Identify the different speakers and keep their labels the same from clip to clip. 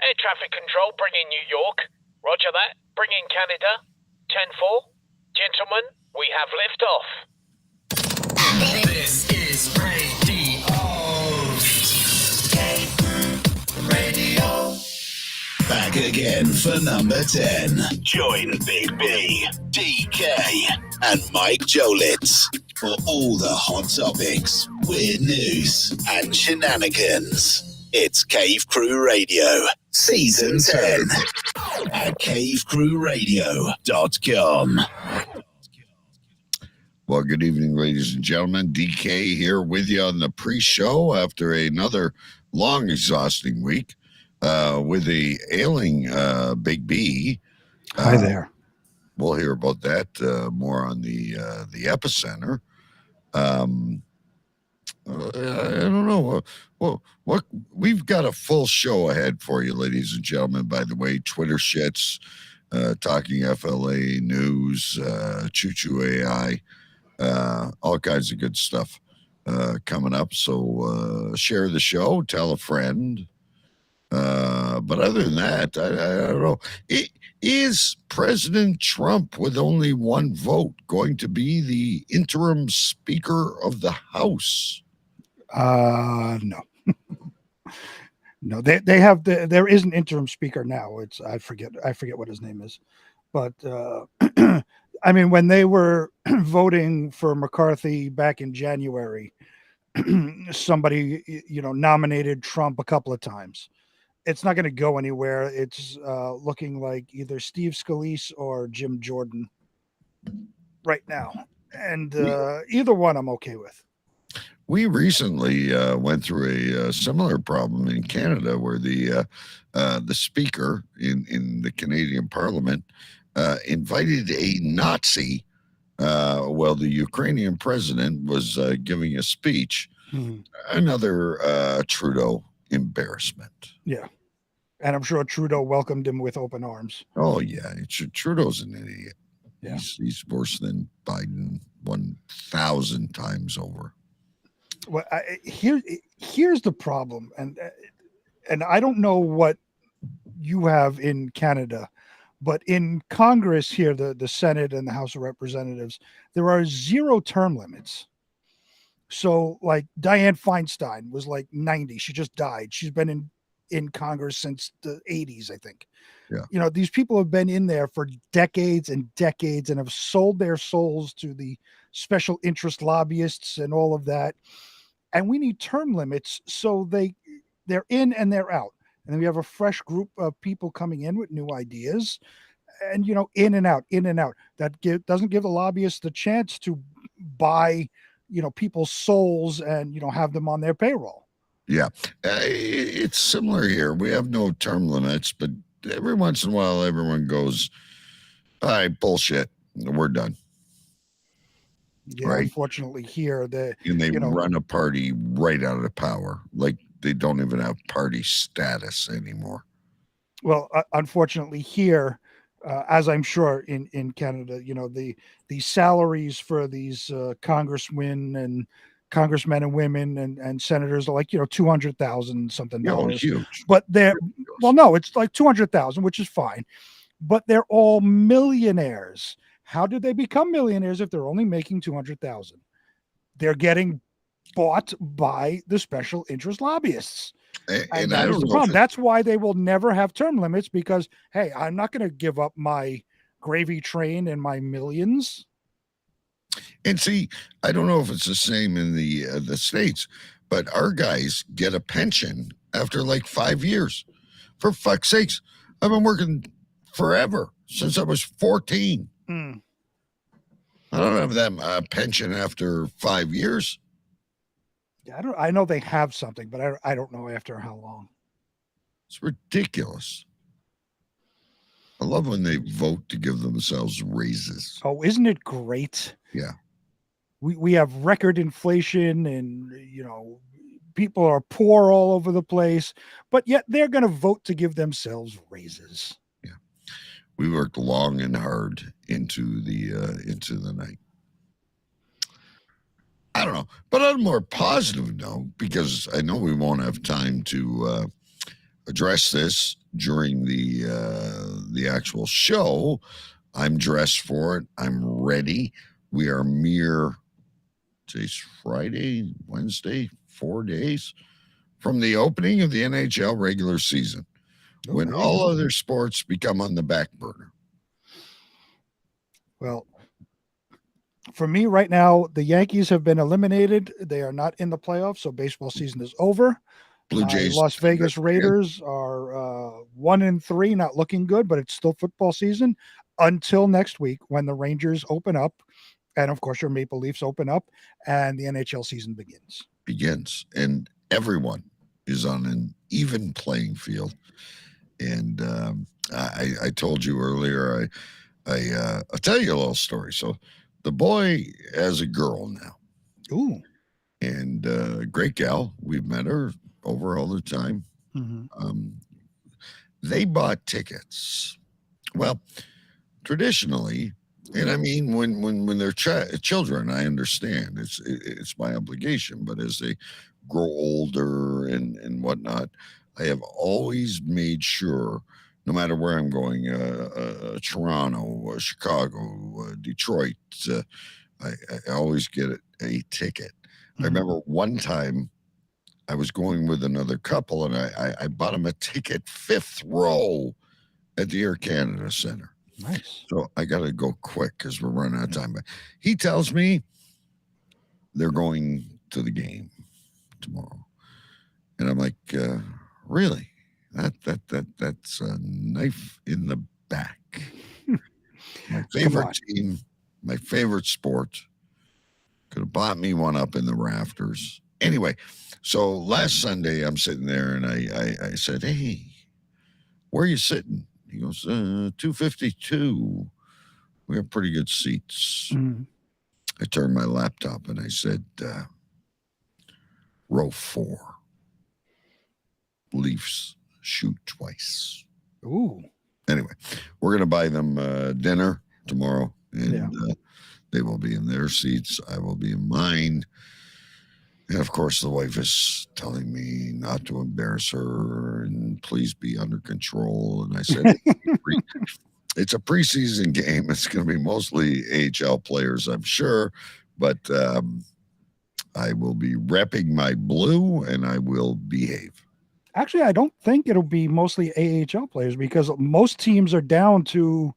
Speaker 1: Air traffic control, bring in New York. Roger that. Bring in Canada. 10-4. Gentlemen, we have liftoff.
Speaker 2: This is Radio.
Speaker 3: Back again for number 10. Join Big B, DK, and Mike Jolitz for all the hot topics, weird news, and shenanigans. It's Cave Crew Radio, Season 10 at cavecrewradio.com.
Speaker 4: Well, good evening, ladies and gentlemen. DK here with you on the pre-show after another long, exhausting week with the ailing Big B.
Speaker 5: Hi there.
Speaker 4: We'll hear about that more on the epicenter. I don't know. What we've got a full show ahead for you, ladies and gentlemen. By the way, Twitter shits, talking FLA news, Choo Choo AI. All kinds of good stuff coming up. So share the show, tell a friend. But other than that, I don't know. Is President Trump, with only one vote, going to be the interim Speaker of the House?
Speaker 5: No. No, they have there is an interim speaker now. It's I forget what his name is. But I mean, when they were voting for McCarthy back in January, somebody, nominated Trump a couple of times. It's not going to go anywhere. It's looking like either Steve Scalise or Jim Jordan right now. And either one I'm okay with.
Speaker 4: We recently went through a similar problem in Canada where the speaker in the Canadian Parliament invited a Nazi while the Ukrainian president was giving a speech.
Speaker 5: Mm-hmm.
Speaker 4: Another Trudeau embarrassment.
Speaker 5: Yeah. And I'm sure Trudeau welcomed him with open arms.
Speaker 4: Oh, yeah. Trudeau's an idiot.
Speaker 5: Yeah.
Speaker 4: He's worse than Biden 1,000 times over.
Speaker 5: Well, here's the problem. And I don't know what you have in Canada, but in Congress here, the Senate and the House of Representatives, there are 0 term limits. So like Dianne Feinstein was like 90. She just died. She's been in Congress since the 80s, I think.
Speaker 4: Yeah.
Speaker 5: These people have been in there for decades and decades and have sold their souls to the special interest lobbyists and all of that. And we need term limits so they're in and they're out. And then we have a fresh group of people coming in with new ideas and, in and out. That doesn't give the lobbyists the chance to buy, people's souls and, have them on their payroll.
Speaker 4: Yeah. It's similar here. We have no term limits, but every once in a while, everyone goes, all right, bullshit. We're done.
Speaker 5: Yeah,
Speaker 4: right?
Speaker 5: Unfortunately here,
Speaker 4: and they run a party right out of power. Like they don't even have party status anymore.
Speaker 5: Well, unfortunately here, as I'm sure in Canada, the salaries for these congressmen and congressmen and women and senators are like, $200,000 something dollars.
Speaker 4: Huge.
Speaker 5: But it's like 200,000, which is fine. But they're all millionaires. How did they become millionaires if they're only making 200,000? They're getting bought by the special interest lobbyists.
Speaker 4: And
Speaker 5: that is the problem. That's why they will never have term limits because, hey, I'm not going to give up my gravy train and my millions.
Speaker 4: And see, I don't know if it's the same in the States, but our guys get a pension after like 5 years. For fuck's sakes, I've been working forever since I was 14.
Speaker 5: Mm.
Speaker 4: I don't have that pension after 5 years.
Speaker 5: Yeah, I know they have something, but I don't know after how long.
Speaker 4: It's ridiculous. I love when they vote to give themselves raises.
Speaker 5: Oh, isn't it great?
Speaker 4: Yeah.
Speaker 5: We have record inflation and, people are poor all over the place, but yet they're going to vote to give themselves raises.
Speaker 4: Yeah. We worked long and hard into the night. I don't know. But on a more positive note, because I know we won't have time to address this during the actual show. I'm dressed for it. I'm ready. We are today's Friday, Wednesday, 4 days from the opening of the NHL regular season, when all other sports become on the back burner.
Speaker 5: Well, for me right now, the Yankees have been eliminated. They are not in the playoffs, so baseball season is over.
Speaker 4: Blue Jays,
Speaker 5: Las Vegas Raiders are 1-3, not looking good, but it's still football season until next week when the Rangers open up, and of course your Maple Leafs open up, and the NHL season begins.
Speaker 4: And everyone is on an even playing field. And I told you earlier, I'll tell you a little story. So the boy has a girl now.
Speaker 5: Ooh.
Speaker 4: And great gal. We've met her over all the time.
Speaker 5: Mm-hmm.
Speaker 4: They bought tickets. Well, traditionally, and I mean, when they're children, I understand it's my obligation. But as they grow older and whatnot, I have always made sure, no matter where I'm going, Toronto, Chicago, Detroit, I always get a ticket. I remember one time I was going with another couple, and I bought them a ticket 5th row at the Air Canada Center.
Speaker 5: Nice.
Speaker 4: So I got to go quick because we're running out of time. But he tells me they're going to the game tomorrow, and I'm like, really? That's a knife in the back. My favorite team, my favorite sport. Could have bought me one up in the rafters. Anyway, so last Sunday I'm sitting there and I said, hey, where are you sitting? He goes, 252. We have pretty good seats.
Speaker 5: Mm-hmm.
Speaker 4: I turned my laptop and I said, row 4. Leafs shoot twice.
Speaker 5: Ooh.
Speaker 4: Anyway, we're going to buy them dinner tomorrow. And they will be in their seats. I will be in mine. And of course, the wife is telling me not to embarrass her and please be under control. And I said, it's a preseason game. It's going to be mostly AHL players, I'm sure. But I will be repping my blue and I will behave.
Speaker 5: Actually, I don't think it'll be mostly AHL players because most teams are down to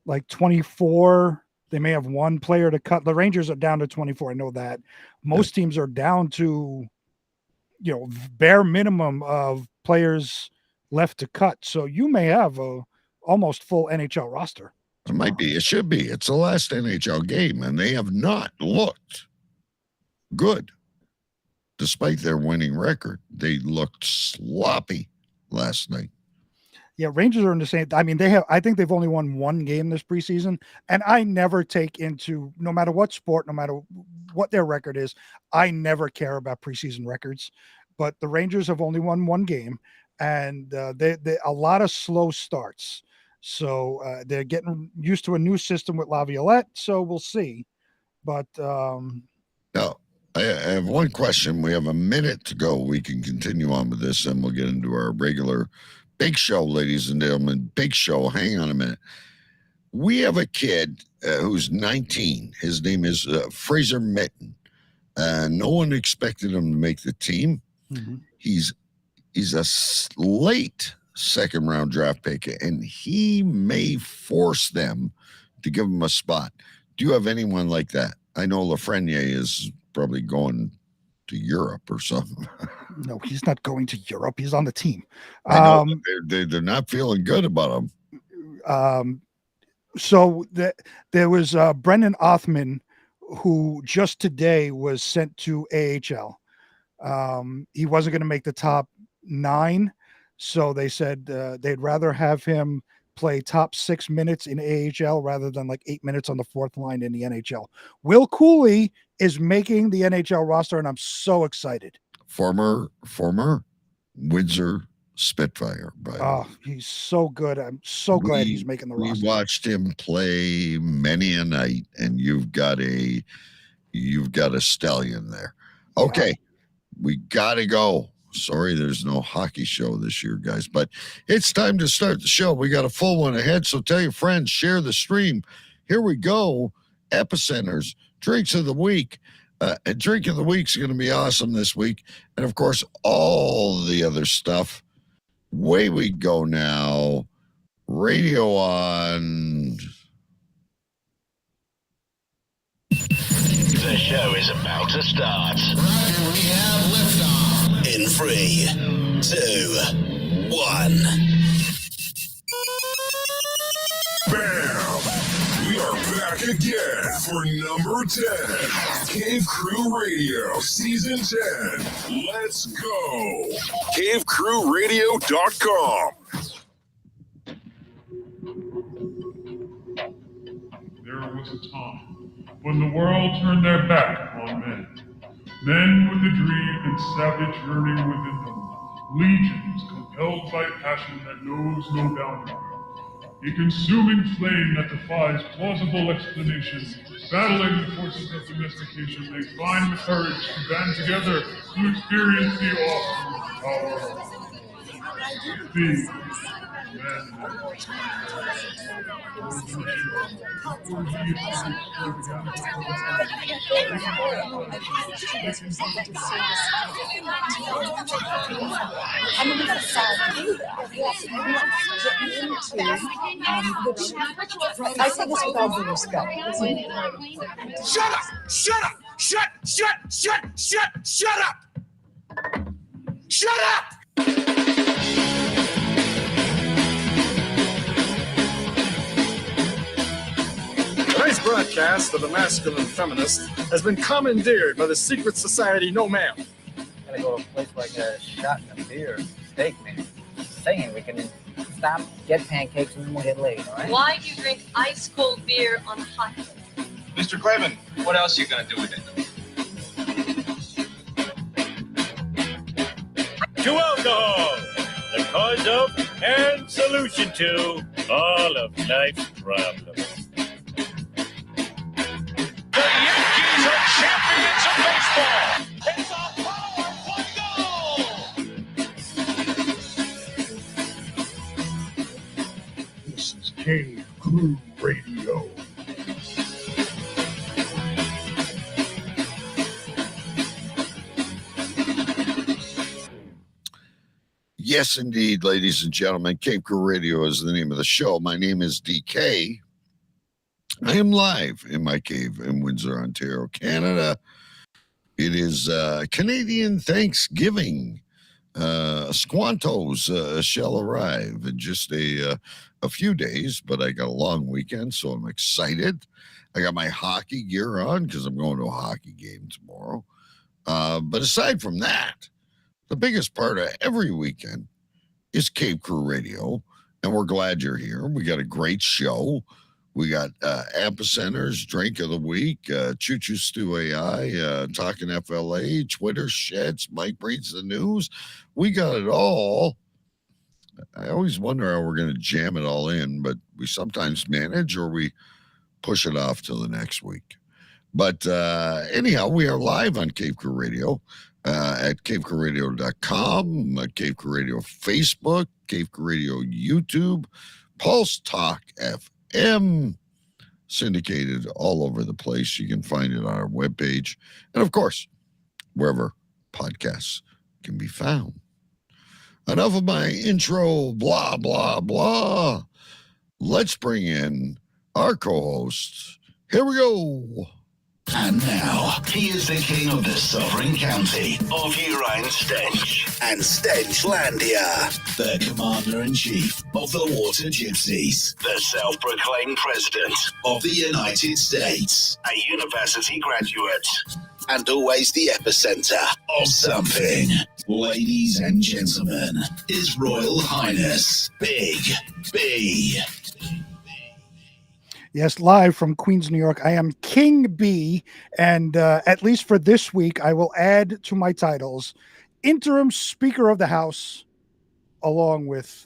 Speaker 5: like 24. They may have one player to cut. The Rangers are down to 24. I know that. Most teams are down to, bare minimum of players left to cut. So you may have a almost full NHL roster.
Speaker 4: It might be. It should be. It's the last NHL game, and they have not looked good. Despite their winning record, they looked sloppy last night.
Speaker 5: Yeah, Rangers are in the same. I mean, I think they've only won one game this preseason, and I never take into, no matter what sport, no matter what their record is, I never care about preseason records. But the Rangers have only won one game, and they a lot of slow starts. So they're getting used to a new system with Laviolette. So we'll see. But
Speaker 4: now, I have one question. We have a minute to go. We can continue on with this, and we'll get into our regular big show, ladies and gentlemen. Big show. Hang on a minute. We have a kid who's 19. His name is Fraser Mitten. No one expected him to make the team.
Speaker 5: Mm-hmm.
Speaker 4: He's a late second-round draft pick, and he may force them to give him a spot. Do you have anyone like that? I know Lafreniere is probably going to Europe or something.
Speaker 5: No, he's not going to Europe. He's on the team.
Speaker 4: I know, they're not feeling good about him.
Speaker 5: So there was Brendan Othman, who just today was sent to AHL. He wasn't going to make the top 9, so they said they'd rather have him play top 6 minutes in AHL rather than like 8 minutes on the 4th line in the NHL. Will Cooley is making the NHL roster, and I'm so excited.
Speaker 4: Former Windsor Spitfire.
Speaker 5: He's so good. I'm so glad he's making the roster.
Speaker 4: We watched him play many a night, and you've got a stallion there. Okay, we got to go. Sorry, there's no hockey show this year, guys, but it's time to start the show. We got a full one ahead, so tell your friends, share the stream. Here we go. Epicenters, drinks of the week. Drink of the week is going to be awesome this week. And of course, all the other stuff. Way we go now. Radio on.
Speaker 3: The show is about to start. We have liftoff. In 3, 2, 1.
Speaker 2: Bam! We are back again for number 10. Cave Crew Radio, Season 10. Let's go. CaveCrewRadio.com.
Speaker 6: There was a time when the world turned their back on men. Men with a dream and savage yearning within them. Legions compelled by passion that knows no boundary. A consuming flame that defies plausible explanation. Battling the forces of domestication, they find the courage to band together to experience the awesome power of the
Speaker 7: I say this with all due respect.
Speaker 2: Shut up! Shut up! Shut up! Shut up!
Speaker 8: Tonight's broadcast of the masculine feminist has been commandeered by the secret society No Ma'am.
Speaker 9: Gotta go to a place like a shot and a beer, steak, man. Saying we can stop, get pancakes, and then we'll get laid, all right?
Speaker 10: Why do you drink ice cold beer on a hot day?
Speaker 11: Mr. Clevin, what else are you gonna do with it?
Speaker 12: To alcohol, the cause of and solution to all of life's problems.
Speaker 11: The Yankees are champions of baseball! It's a power goal!
Speaker 2: This is Cave Crew Radio.
Speaker 4: Yes, indeed, ladies and gentlemen. Cape Crew Radio is the name of the show. My name is DK. I am live in my cave in Windsor, Ontario, Canada. It is Canadian Thanksgiving. Squantos shall arrive in just a few days, but I got a long weekend, so I'm excited. I got my hockey gear on because I'm going to a hockey game tomorrow. But aside from that, the biggest part of every weekend is Cape Crew Radio, and we're glad you're here. We got a great show. We got Epicenters, Drink of the Week, Choo Choo Stew AI, Talking FLA, Twitter Shits, Mike reads the news. We got it all. I always wonder how we're going to jam it all in, but we sometimes manage or we push it off till the next week. But anyhow, we are live on Cape Crew Radio at CaveCrewRadio.com, Cape Crew Radio Facebook, Cape Crew Radio YouTube, Pulse Talk FM, syndicated all over the place. You can find it on our webpage. And of course, wherever podcasts can be found. Enough of my intro, blah, blah, blah. Let's bring in our co-hosts. Here we go.
Speaker 3: And now, he is the king of the sovereign county of Urian Stench and Stenchlandia, the commander-in-chief of the Water Gypsies, the self-proclaimed president of the United States, a university graduate, and always the epicenter of something. Ladies and gentlemen, His Royal Highness, Big B.
Speaker 5: Yes, live from Queens, New York. I am King B, and at least for this week, I will add to my titles interim Speaker of the House, along with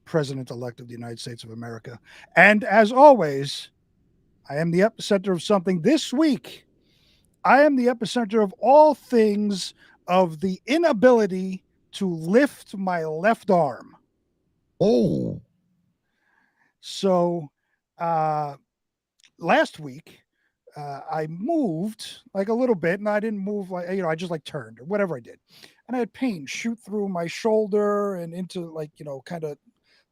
Speaker 5: President-elect of the United States of America. And as always, I am the epicenter of something. This week, I am the epicenter of all things of the inability to lift my left arm.
Speaker 4: Oh.
Speaker 5: So last week, I moved like a little bit, and I didn't move like, I just like turned or whatever I did. And I had pain shoot through my shoulder and into like, kind of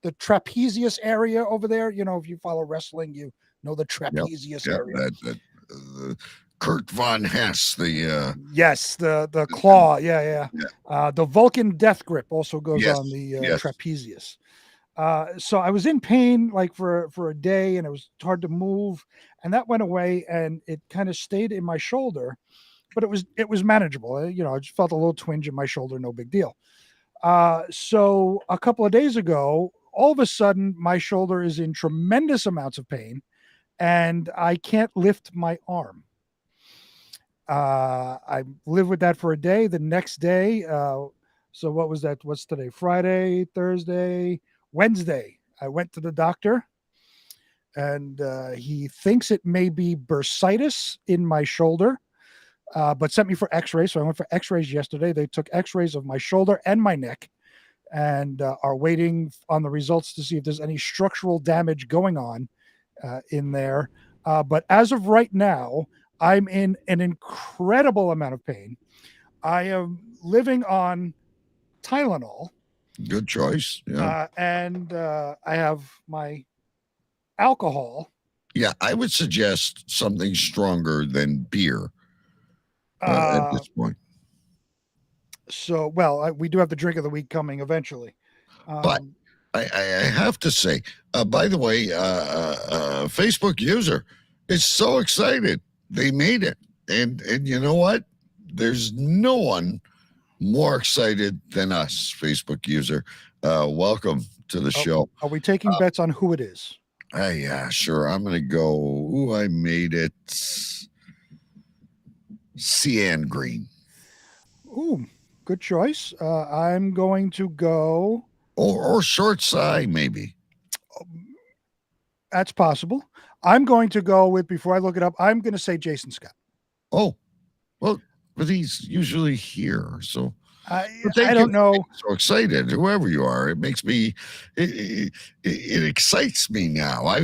Speaker 5: the trapezius area over there. If you follow wrestling, you know the trapezius area.
Speaker 4: Kurt Von Hess,
Speaker 5: yes, the claw. Yeah. The Vulcan death grip also goes on the trapezius. So I was in pain like for a day, and it was hard to move, and that went away, and it kind of stayed in my shoulder, but it was manageable. I just felt a little twinge in my shoulder, no big deal. So a couple of days ago, all of a sudden, my shoulder is in tremendous amounts of pain, and I can't lift my arm. I lived with that for a day. The next day, so what was that? What's today? Friday, Thursday, Wednesday. I went to the doctor, and he thinks it may be bursitis in my shoulder, but sent me for x-rays. So I went for x-rays yesterday. They took x-rays of my shoulder and my neck, and are waiting on the results to see if there's any structural damage going on in there. But as of right now, I'm in an incredible amount of pain. I am living on Tylenol.
Speaker 4: Good choice. Yeah.
Speaker 5: And I have my alcohol.
Speaker 4: Yeah, I would suggest something stronger than beer at this point.
Speaker 5: So, we do have the drink of the week coming eventually.
Speaker 4: But I have to say, by the way, Facebook user is so excited. They made it. And you know what? There's no one more excited than us, Facebook user. Welcome to the show.
Speaker 5: Are we taking bets on who it is?
Speaker 4: Yeah, sure. I'm going to go. I made it. Cyan Green.
Speaker 5: Ooh, good choice. I'm going to go.
Speaker 4: Or short side, maybe.
Speaker 5: That's possible. I'm going to go with, before I look it up, I'm going to say Jason Scott.
Speaker 4: Oh, well, but he's usually here, so
Speaker 5: I don't know.
Speaker 4: So excited, whoever you are. It makes me. It excites me now.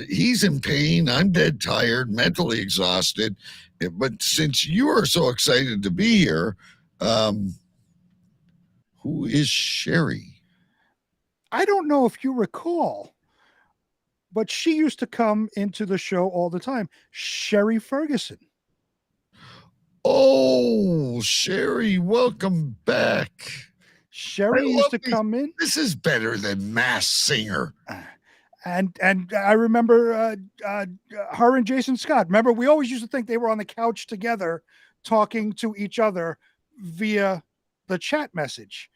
Speaker 4: He's in pain. I'm dead tired, mentally exhausted. But since you are so excited to be here, who is Sherry?
Speaker 5: I don't know if you recall, but she used to come into the show all the time. Sherry Ferguson.
Speaker 4: Oh, Sherry, welcome back.
Speaker 5: Sherry used to come in.
Speaker 4: This is better than Masked Singer.
Speaker 5: And I remember her and Jason Scott. Remember, we always used to think they were on the couch together talking to each other via the chat message.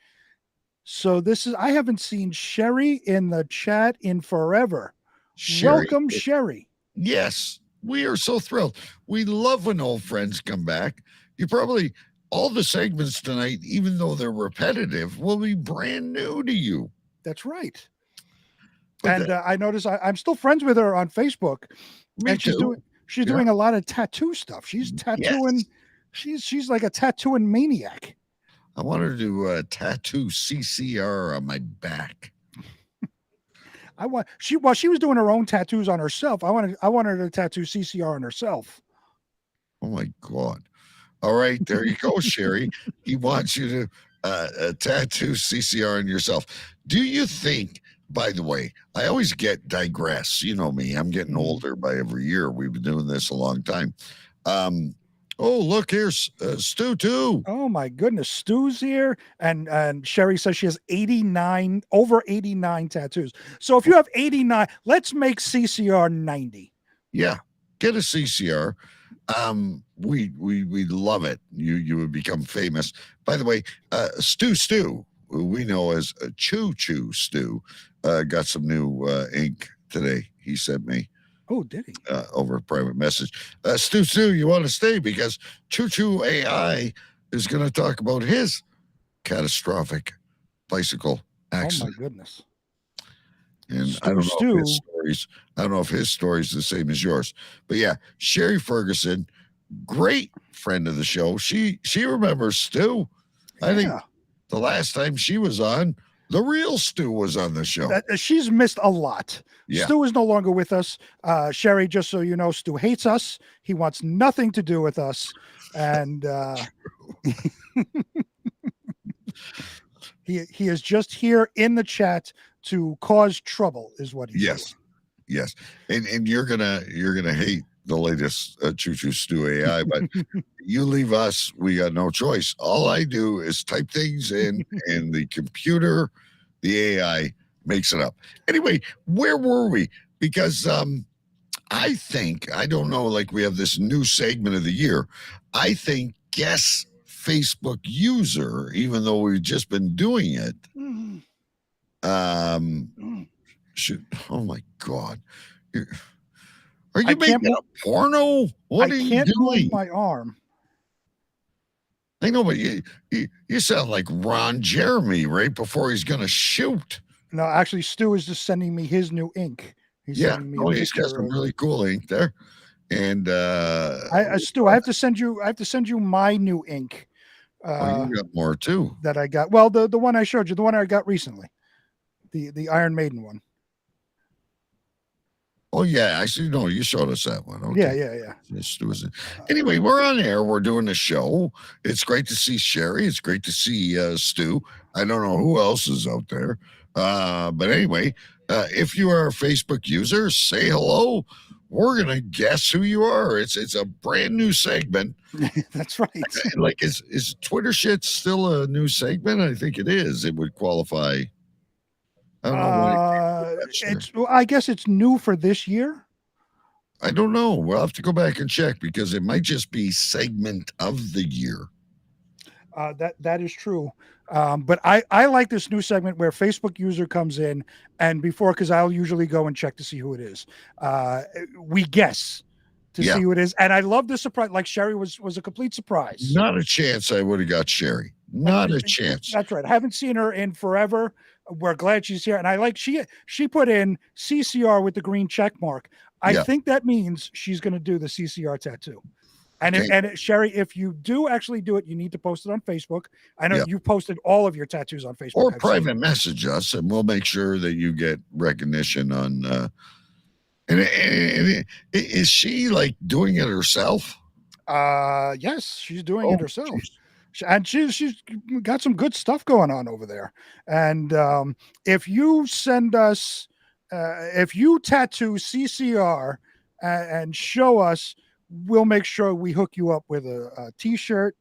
Speaker 5: So I haven't seen Sherry in the chat in forever. Welcome, Sherry.
Speaker 4: Yes, we are so thrilled. We love when old friends come back. All the segments tonight, even though they're repetitive, will be brand new to you.
Speaker 5: That's right. And I notice I'm still friends with her on Facebook.
Speaker 4: Me too.
Speaker 5: She's doing a lot of tattoo stuff. She's tattooing. Yes. She's like a tattooing maniac.
Speaker 4: I want her to tattoo CCR on my back.
Speaker 5: While she was doing her own tattoos on herself, I want her to tattoo CCR on herself.
Speaker 4: Oh my God. All right, there you go, Sherry. He wants you to tattoo CCR on yourself. Do you think, by the way, I always digress. You know me, I'm getting older by every year. We've been doing this a long time. Oh, look, here's Stu too.
Speaker 5: Oh my goodness, Stu's here, and Sherry says she has over 89 tattoos. So if you have 89, let's make CCR 90.
Speaker 4: Yeah, get a CCR. We love it. You would become famous. By the way, Stu, who we know as Choo Choo Stu, got some new ink today. He sent me.
Speaker 5: Oh, did he?
Speaker 4: Over a private message. Stu, you want to stay because Choo Choo AI is going to talk about his catastrophic bicycle accident.
Speaker 5: Oh my goodness!
Speaker 4: And I don't know if his story is the same as yours, but yeah, Sherry Ferguson, great friend of the show. She remembers Stu. I think The last time she was on, the real Stu was on the show.
Speaker 5: She's missed a lot.
Speaker 4: Yeah.
Speaker 5: Stu is no longer with us. Sherry, just so you know, Stu hates us. He wants nothing to do with us. And he is just here in the chat to cause trouble, is what he's doing.
Speaker 4: Yes. And you're gonna hate the latest Choo Choo Stu AI, but you leave us, we got no choice. All I do is type things in, and the computer, the AI makes it up. Anyway, where were we? Because I think, I don't know, like we have this new segment of the year. I think guess Facebook user, even though we've just been doing it. Oh my God. Are you making a porno? What are you doing?
Speaker 5: Move my arm.
Speaker 4: I know, but you sound like Ron Jeremy right before he's going to shoot.
Speaker 5: No, actually, Stu is just sending me his new ink. He's sending me
Speaker 4: he's got some really cool ink there. And
Speaker 5: Stu, I have to send you my new ink.
Speaker 4: You got more too.
Speaker 5: That I got. Well, the one I showed you, the one I got recently, the Iron Maiden one.
Speaker 4: Oh yeah, I see. No, you showed us that one. Okay.
Speaker 5: Yeah.
Speaker 4: Anyway, we're on air. We're doing a show. It's great to see Sherry. It's great to see Stu. I don't know who else is out there, but anyway, if you are a Facebook user, say hello. We're gonna guess who you are. It's a brand new segment.
Speaker 5: That's right.
Speaker 4: Like, is Twitter shit still a new segment? I think it is. It would qualify. I don't know.
Speaker 5: I guess it's new for this year.
Speaker 4: I don't know. We'll have to go back and check because it might just be segment of the year.
Speaker 5: That is true. But I like this new segment where Facebook user comes in and because I'll usually go and check to see who it is. We guess to see who it is. And I love the surprise. Like Sherry was a complete surprise.
Speaker 4: Not a chance I would have got Sherry. Not a chance.
Speaker 5: That's right. I haven't seen her in forever. We're glad she's here. And I like she put in CCR with the green check mark. I think that means she's going to do the CCR tattoo. And Sherry, if you do actually do it, you need to post it on Facebook. I know you posted all of your tattoos on Facebook.
Speaker 4: Or private message us, and we'll make sure that you get recognition on. And is she like doing it herself?
Speaker 5: Yes, she's doing it herself. And she's got some good stuff going on over there. And if you send us, if you tattoo CCR and show us, we'll make sure we hook you up with a T-shirt.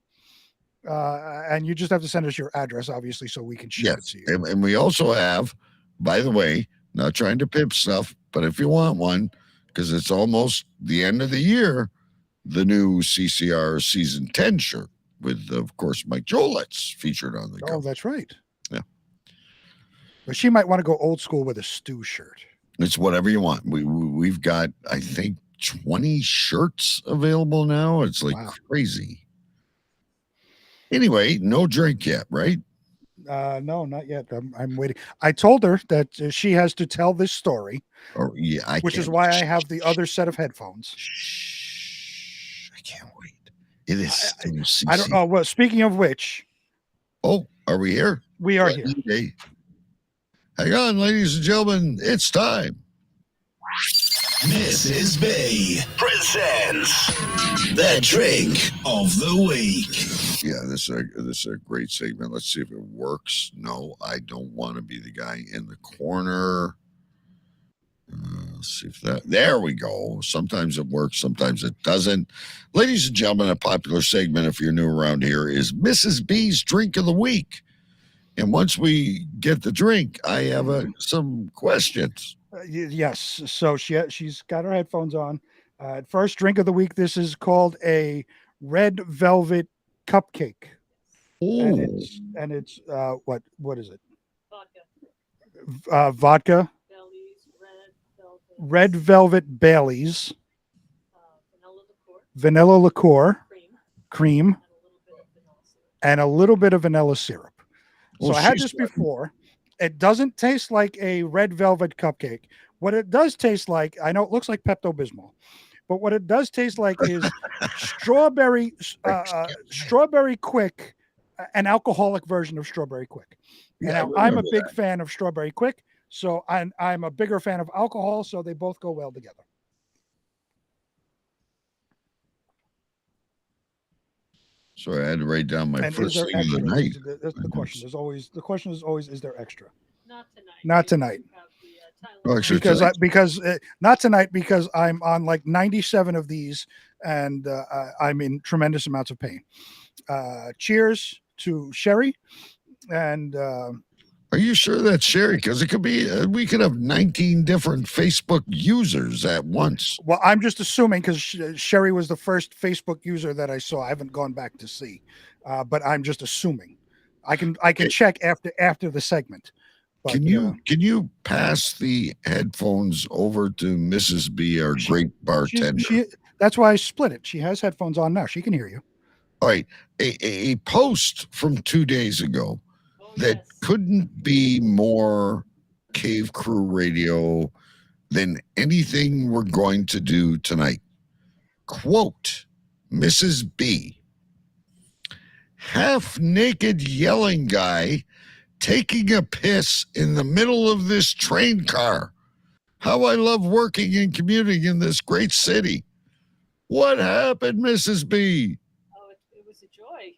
Speaker 5: And you just have to send us your address, obviously, so we can ship it to you.
Speaker 4: And we also have, by the way, not trying to pimp stuff, but if you want one, because it's almost the end of the year, the new CCR Season 10 shirt with, of course, Mike Jolitz featured on the cover.
Speaker 5: Oh, that's right.
Speaker 4: Yeah.
Speaker 5: But she might want to go old school with a Stu shirt.
Speaker 4: It's whatever you want. We've got, I think, 20 shirts available now. It's like crazy. Anyway, no drink yet, right?
Speaker 5: No, not yet. I'm waiting. I told her that she has to tell this story.
Speaker 4: Oh, yeah.
Speaker 5: Which is why I have the other set of headphones.
Speaker 4: I can't wait. It is.
Speaker 5: I don't know. Well, speaking of which.
Speaker 4: Oh, are we here?
Speaker 5: We are here.
Speaker 4: Okay. Hang on, ladies and gentlemen. It's time.
Speaker 3: Mrs. B presents the drink of the week.
Speaker 4: Yeah, this is a great segment. Let's see if it works. No, I don't want to be the guy in the corner. Let's see if there we go. Sometimes it works, sometimes it doesn't. Ladies and gentlemen, a popular segment, if you're new around here, is Mrs. B's Drink of the Week. And once we get the drink, I have some questions.
Speaker 5: Yes. So she's got her headphones on. First drink of the week. This is called a red velvet cupcake.
Speaker 4: Ooh.
Speaker 5: And it's what is it?
Speaker 10: Vodka.
Speaker 5: Vodka.
Speaker 10: Bailey's,
Speaker 5: red velvet Bailey's.
Speaker 10: Vanilla liqueur.
Speaker 5: Cream. And a little bit of vanilla syrup. So I had this before. It doesn't taste like a red velvet cupcake. What it does taste like, I know it looks like Pepto-Bismol, but what it does taste like is strawberry quick an alcoholic version of Strawberry Quick. And
Speaker 4: Yeah, I
Speaker 5: now I'm a
Speaker 4: remember
Speaker 5: big
Speaker 4: that.
Speaker 5: fan of Strawberry Quick, so I'm a bigger fan of alcohol, so they both go well together.
Speaker 4: So I had to write down my
Speaker 5: And is
Speaker 4: first
Speaker 5: there
Speaker 4: thing of the
Speaker 5: extra?
Speaker 4: night.
Speaker 5: That's the question. The question is always, is there extra?
Speaker 10: Not tonight.
Speaker 5: Not tonight.
Speaker 4: Oh, extra
Speaker 5: Because
Speaker 4: tonight?
Speaker 5: not tonight, because I'm on like 97 of these, and I'm in tremendous amounts of pain. Cheers to Sherry, and
Speaker 4: Are you sure that's Sherry? Because it could be, we could have 19 different Facebook users at once.
Speaker 5: well, I'm just assuming because Sherry was the first Facebook user that I saw. I haven't gone back to see, but I'm just assuming. I can check after the segment. But,
Speaker 4: Can you pass the headphones over to Mrs. B, our great bartender?
Speaker 5: That's why I split it. She has headphones on now. She can hear you.
Speaker 4: All right. A post from 2 days ago that couldn't be more Cave Crew Radio than anything we're going to do tonight. Quote, Mrs. B, half naked yelling guy taking a piss in the middle of this train car. How I love working and commuting in this great city. What happened, Mrs. B?
Speaker 10: Oh, it was a joy.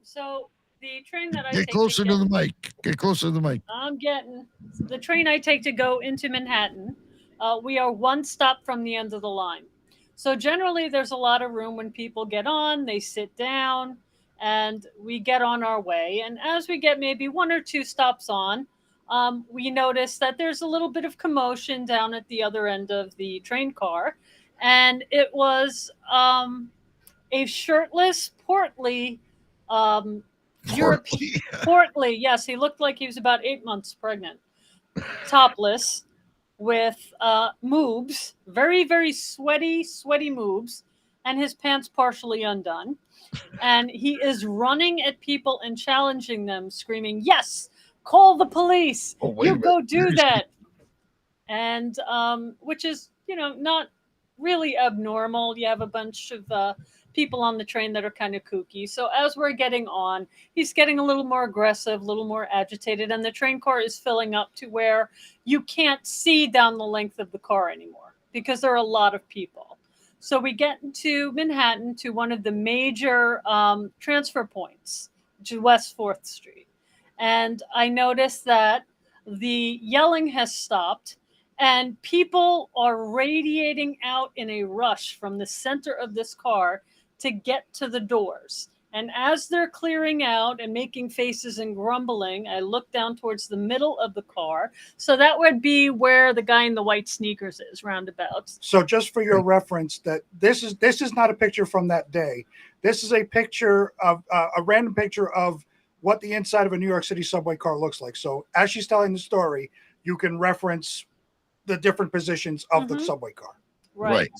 Speaker 10: So the train that I
Speaker 4: Get
Speaker 10: take
Speaker 4: closer to the mic. Get closer to the mic.
Speaker 10: I'm getting the train I take to go into Manhattan. We are one stop from the end of the line. So generally there's a lot of room when people get on, they sit down, and we get on our way. And as we get maybe one or two stops on, we notice that there's a little bit of commotion down at the other end of the train car. And it was a shirtless, portly, European, portly. Yes, he looked like he was about 8 months pregnant, topless, with moobs, very, very sweaty moobs, and his pants partially undone. And he is running at people and challenging them, screaming, "Yes, call the police! You go do that!" And which is, not really abnormal. You have a bunch of people on the train that are kind of kooky. So as we're getting on, he's getting a little more aggressive, a little more agitated, and the train car is filling up to where you can't see down the length of the car anymore because there are a lot of people. So we get into Manhattan to one of the major transfer points, to West 4th Street. And I noticed that the yelling has stopped and people are radiating out in a rush from the center of this car to get to the doors. And as they're clearing out and making faces and grumbling, I look down towards the middle of the car. So that would be where the guy in the white sneakers is, roundabout.
Speaker 5: So just for your reference, that this is not a picture from that day. This is a picture of a random picture of what the inside of a New York City subway car looks like. So as she's telling the story, you can reference the different positions of the subway car.
Speaker 10: Right.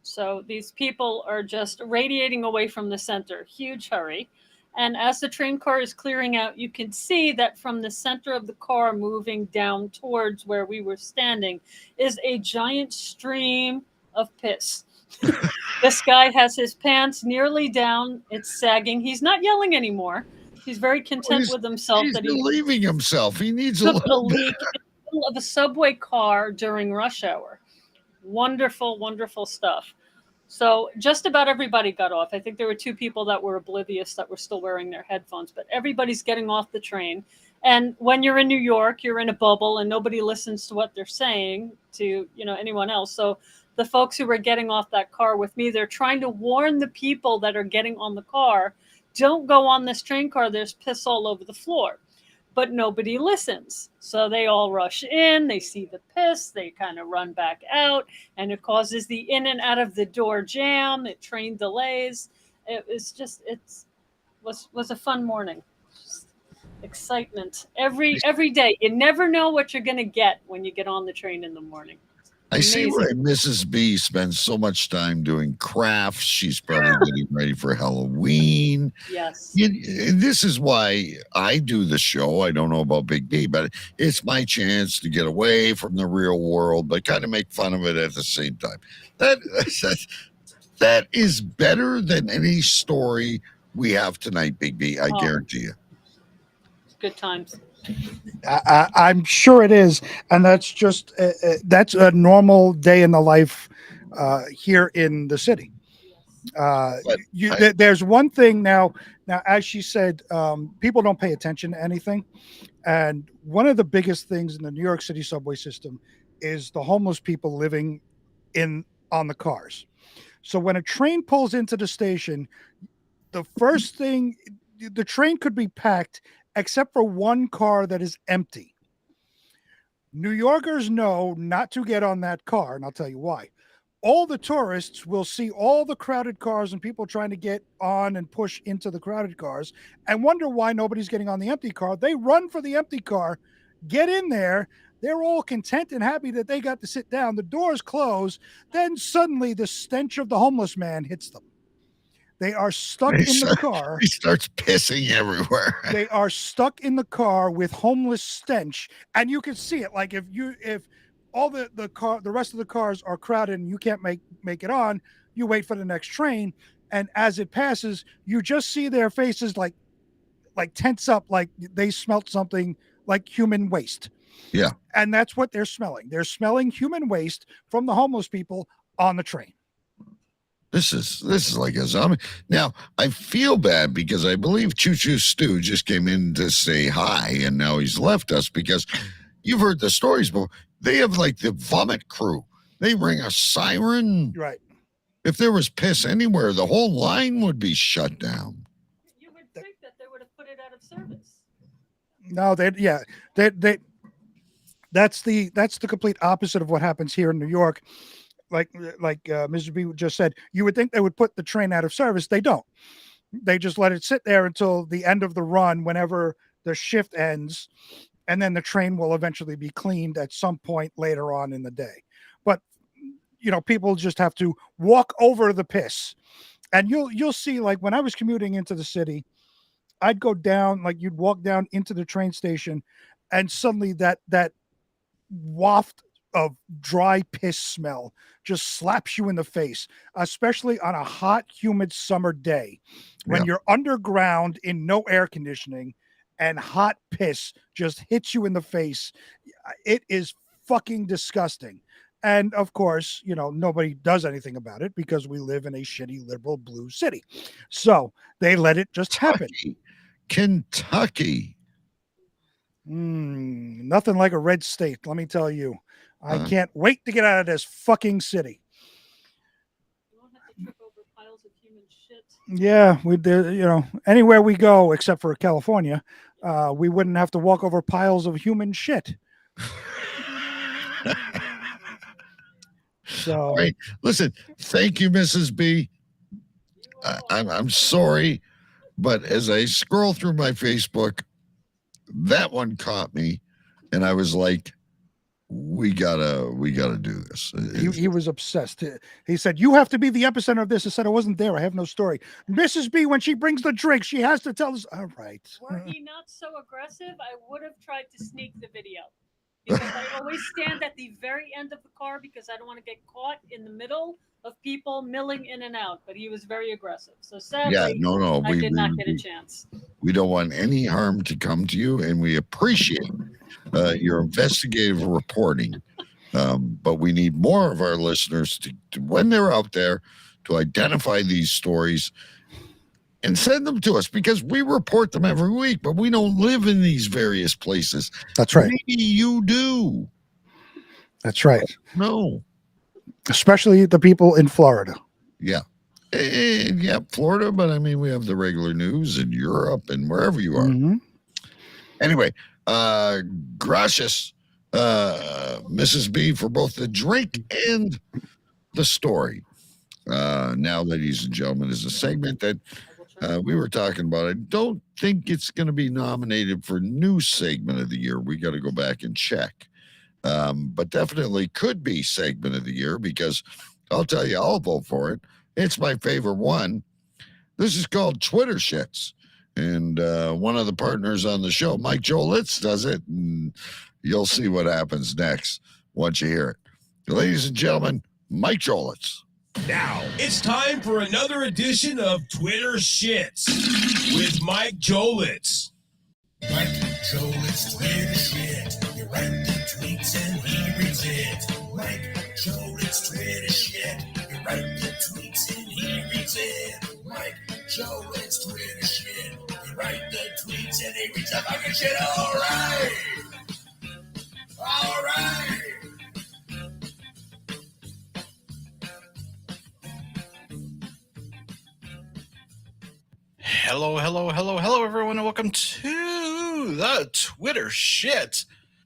Speaker 10: So these people are just radiating away from the center, huge hurry. And as the train car is clearing out, you can see that from the center of the car moving down towards where we were standing is a giant stream of piss. This guy has his pants nearly down. It's sagging. He's not yelling anymore. He's very content with himself.
Speaker 4: He's relieving himself. He needs a
Speaker 10: took
Speaker 4: little
Speaker 10: a leak in the middle of a subway car during rush hour. Wonderful, wonderful stuff. So just about everybody got off. I think there were 2 people that were oblivious that were still wearing their headphones, but everybody's getting off the train. And when you're in New York, you're in a bubble and nobody listens to what they're saying to, anyone else. So the folks who were getting off that car with me, they're trying to warn the people that are getting on the car, don't go on this train car. There's piss all over the floor. But nobody listens. So they all rush in, they see the piss, they kind of run back out, and it causes the in and out of the door jam, it train delays. It was a fun morning. Just excitement. Every day. You never know what you're gonna get when you get on the train in the morning.
Speaker 4: I see why Mrs. B spends so much time doing crafts. She's probably getting ready for Halloween.
Speaker 10: Yes.
Speaker 4: And this is why I do the show. I don't know about Big B, but it's my chance to get away from the real world, but kind of make fun of it at the same time. That is better than any story we have tonight, Big B. I
Speaker 10: Oh.
Speaker 4: guarantee you.
Speaker 10: Good times.
Speaker 5: I'm sure it is, and that's just that's a normal day in the life here in the city. There's one thing now. Now, as she said, people don't pay attention to anything, and one of the biggest things in the New York City subway system is the homeless people living on the cars. So when a train pulls into the station, the first thing, the train could be packed except for one car that is empty. New Yorkers know not to get on that car, and I'll tell you why. All the tourists will see all the crowded cars and people trying to get on and push into the crowded cars and wonder why nobody's getting on the empty car. They run for the empty car, get in there. They're all content and happy that they got to sit down. The doors close. Then suddenly the stench of the homeless man hits them. They are stuck in the car.
Speaker 4: He starts pissing everywhere.
Speaker 5: They are stuck in the car with homeless stench, and you can see it. Like if all the rest of the cars are crowded and you can't make it on, you wait for the next train, and as it passes, you just see their faces like tense up, like they smelt something like human waste.
Speaker 4: Yeah,
Speaker 5: and that's what they're smelling. They're smelling human waste from the homeless people on the train.
Speaker 4: This is like a zombie. Now, I feel bad because I believe Choo Choo Stu just came in to say hi, and now he's left us because you've heard the stories before. They have like the vomit crew. They ring a siren.
Speaker 5: Right.
Speaker 4: If there was piss anywhere, the whole line would be shut down.
Speaker 10: You would think that they would have put it out of service.
Speaker 5: No, that's the complete opposite of what happens here in New York. Like Mrs. B just said, you would think they would put the train out of service. They don't. They just let it sit there until the end of the run, whenever the shift ends, and then the train will eventually be cleaned at some point later on in the day. But people just have to walk over the piss, and you'll see. Like when I was commuting into the city, I'd go down, like you'd walk down into the train station, and suddenly that waft of dry piss smell just slaps you in the face, especially on a hot, humid summer day when you're underground in no air conditioning and hot piss just hits you in the face. It is fucking disgusting. And of course, nobody does anything about it because we live in a shitty liberal blue city. So they let it just happen.
Speaker 4: Kentucky.
Speaker 5: Nothing like a red state, let me tell you. I can't wait to get out of this fucking city.
Speaker 10: You won't have to trip over piles of human shit.
Speaker 5: Yeah, anywhere we go except for California, we wouldn't have to walk over piles of human shit. So,
Speaker 4: all right, listen, thank you, Mrs. B. I'm sorry, but as I scroll through my Facebook, that one caught me, and I was like, we gotta do this.
Speaker 5: He was obsessed. He said, you have to be the epicenter of this. I said, I wasn't there. I have no story. Mrs. B, when she brings the drink, she has to tell us. All right.
Speaker 10: Were he not so aggressive, I would have tried to sneak the video. Because I always stand at the very end of the car because I don't want to get caught in the middle of people milling in and out. But he was very aggressive. So sadly, I did not get a chance.
Speaker 4: We don't want any harm to come to you, and we appreciate your investigative reporting. But we need more of our listeners to, when they're out there, to identify these stories and send them to us, because we report them every week, but we don't live in these various places.
Speaker 5: That's right.
Speaker 4: Maybe you do.
Speaker 5: That's right.
Speaker 4: No.
Speaker 5: Especially the people in Florida.
Speaker 4: Yeah. Yeah, Florida, but I mean, we have the regular news in Europe and wherever you are.
Speaker 5: Mm-hmm.
Speaker 4: Anyway, gracias, Mrs. B, for both the drink and the story. Now, ladies and gentlemen, is a segment that we were talking about. I don't think it's going to be nominated for new segment of the year. We got to go back and check. But definitely could be segment of the year, because I'll tell you, I'll vote for it. It's my favorite one. This is called Twitter Shits. And one of the partners on the show, Mike Jolitz, does it. And you'll see what happens next once you hear it. Ladies and gentlemen, Mike Jolitz.
Speaker 13: Now, it's time for another edition of Twitter Shits with Mike Jolitz.
Speaker 2: Mike Jolitz Twitter shit. You write the tweets and he reads it. Mike Jolitz Twitter shit. You write the tweets and he reads it. Mike Jolitz Twitter shit. You write the tweets and he reads the fucking shit. All right. All right.
Speaker 14: Hello, everyone, and welcome to the Twitter Shit.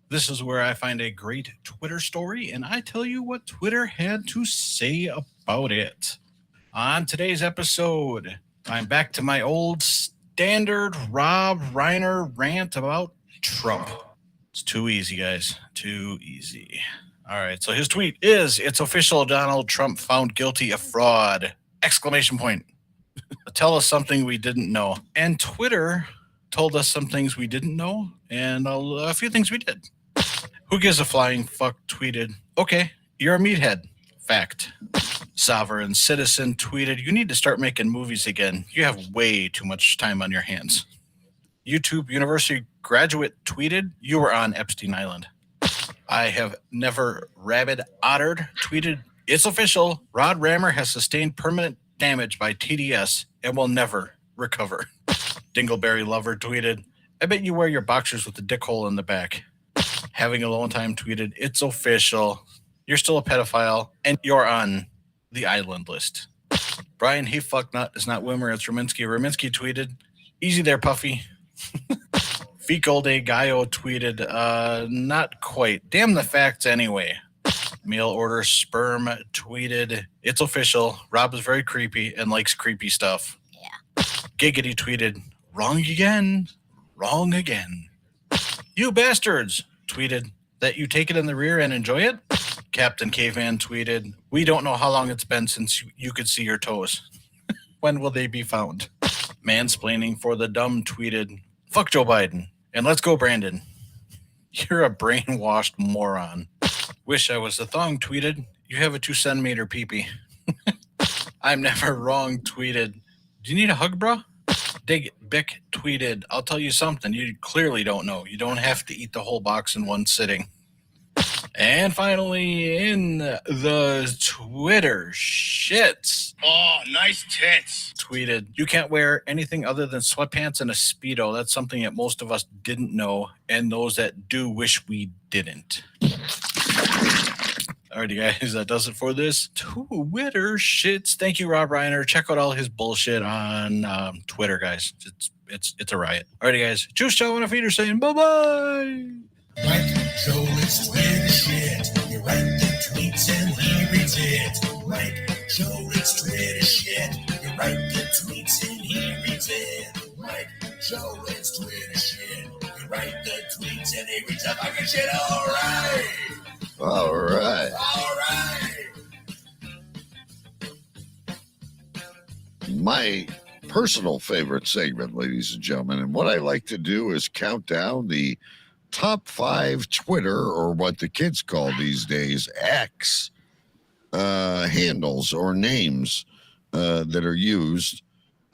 Speaker 14: This is where I find a great Twitter story, and I tell you what Twitter had to say about it. On today's episode, I'm back to my old standard Rob Reiner rant about Trump. It's too easy, guys. Too easy. All right, so his tweet is, "It's official, Donald Trump found guilty of fraud!" Exclamation point. Tell us something we didn't know. And Twitter told us some things we didn't know and a few things we did. Who gives a flying fuck tweeted, "Okay, you're a meathead." Fact. Sovereign Citizen tweeted, "You need to start making movies again. You have way too much time on your hands." YouTube University graduate tweeted, "You were on Epstein Island." I have never rabid ottered tweeted, "It's official. Rod Rammer has sustained permanent damage by TDS and will never recover." Dingleberry Lover tweeted, "I bet you wear your boxers with the dick hole in the back." Having Alone Time tweeted, "It's official. You're still a pedophile and you're on the island list." Brian He Fucknut is not Wimmer, it's Rominsky. Rominsky tweeted, "Easy there, Puffy." Fecal Day Gaio tweeted, "Not quite. Damn the facts anyway." Mail Order Sperm tweeted, "It's official. Rob is very creepy and likes creepy stuff." Yeah. Giggity tweeted, "Wrong again. Wrong again." You bastards tweeted, "That you take it in the rear and enjoy it." Captain Caveman tweeted, "We don't know how long it's been since you could see your toes. When will they be found?" Mansplaining for the Dumb tweeted, "Fuck Joe Biden and let's go Brandon. You're a brainwashed moron." Wish I was a thong tweeted, "You have a 2-centimeter peepee." I'm never wrong tweeted, "Do you need a hug, bro?" Dig Bick tweeted, "I'll tell you something you clearly don't know. You don't have to eat the whole box in one sitting." And finally, in the Twitter shits.
Speaker 11: Oh, nice tits.
Speaker 14: Tweeted, "You can't wear anything other than sweatpants and a Speedo. That's something that most of us didn't know, and those that do wish we didn't." Alrighty, guys, that does it for this Twitter shits. Thank you, Rob Reiner. Check out all his bullshit on Twitter, guys. It's a riot. Alrighty, guys. Juice Chow and a feeder saying bye-bye.
Speaker 2: Mike Jolitz Twitter shit. You write the tweets and he reads it. Mike Jolitz Twitter shit. You write the tweets and he reads it. Mike Jolitz Twitter shit. You write the tweets and he reads the fucking shit. All right.
Speaker 4: All right.
Speaker 2: All right.
Speaker 4: My personal favorite segment, ladies and gentlemen, and what I like to do is count down the top 5 Twitter, or what the kids call these days, X, handles or names that are used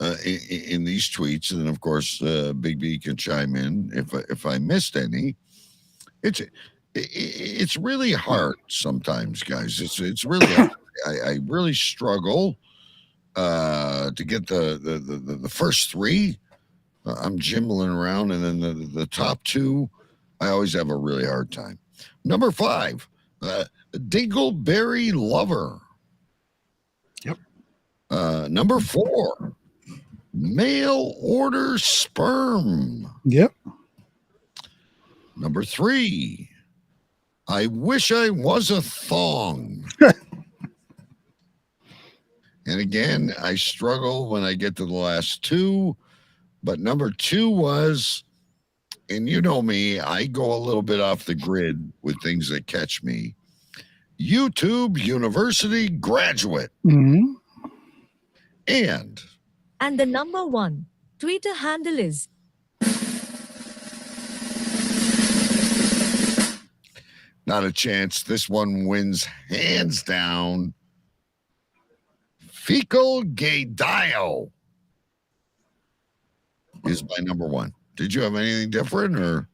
Speaker 4: in these tweets. And of course, Big B can chime in if I missed any. It's really hard sometimes, guys. It's really hard. I really struggle to get the first 3. I'm jimbling around, and then the top 2, I always have a really hard time. Number 5, Dingleberry Lover.
Speaker 5: Yep.
Speaker 4: Number 4, Mail Order Sperm.
Speaker 5: Yep.
Speaker 4: Number 3, I wish I was a thong. And again, I struggle when I get to the last 2. But number 2 was, and you know me, I go a little bit off the grid with things that catch me. YouTube University graduate.
Speaker 5: Mm-hmm.
Speaker 4: And
Speaker 15: the number 1 Twitter handle is
Speaker 4: not a chance. This one wins hands down. Fecal Gaydio is my number one. Did you have anything different, or?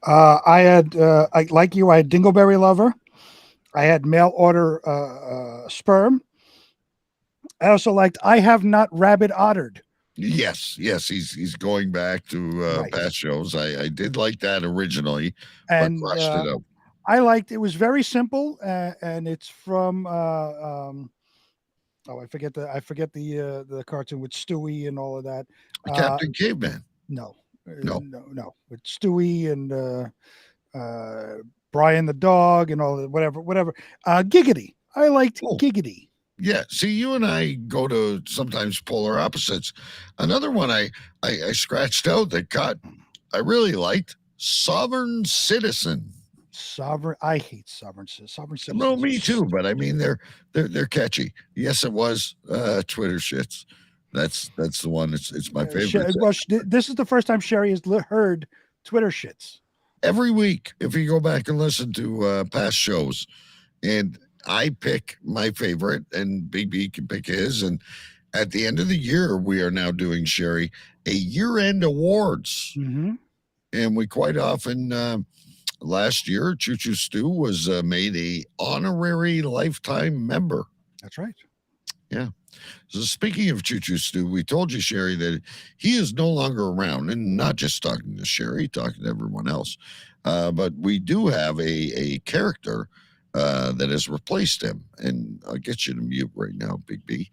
Speaker 5: I had, like you, I had Dingleberry Lover. I had mail order sperm. I also liked I Have Not Rabbit Ottered.
Speaker 4: Yes, he's going back to past shows. I did like that originally,
Speaker 5: And
Speaker 4: but crushed it out.
Speaker 5: I liked it. Was very simple, and it's from I forget the cartoon with Stewie and all of that.
Speaker 4: Captain Caveman.
Speaker 5: No,
Speaker 4: No.
Speaker 5: with Stewie and Brian the dog and all that, whatever. Giggity. I liked Giggity.
Speaker 4: Yeah, see, you and I go to sometimes polar opposites. Another one I scratched out that I really liked, Sovereign Citizen.
Speaker 5: I hate Sovereign Citizen.
Speaker 4: No, me too. But I mean, they're catchy. Yes, it was Twitter shits. That's the one. It's my favorite.
Speaker 5: Well, this is the first time Sherry has heard Twitter shits.
Speaker 4: Every week, if you go back and listen to past shows, and I pick my favorite, and Big B can pick his. And at the end of the year, we are now doing, Sherry, a year-end awards.
Speaker 5: Mm-hmm.
Speaker 4: And we quite often, last year, Choo Choo Stew was made a honorary lifetime member.
Speaker 5: That's right.
Speaker 4: Yeah. So speaking of Choo Choo Stew, we told you, Sherry, that he is no longer around, and not just talking to Sherry, talking to everyone else. But we do have a character that has replaced him. And I'll get you to mute right now, Big B.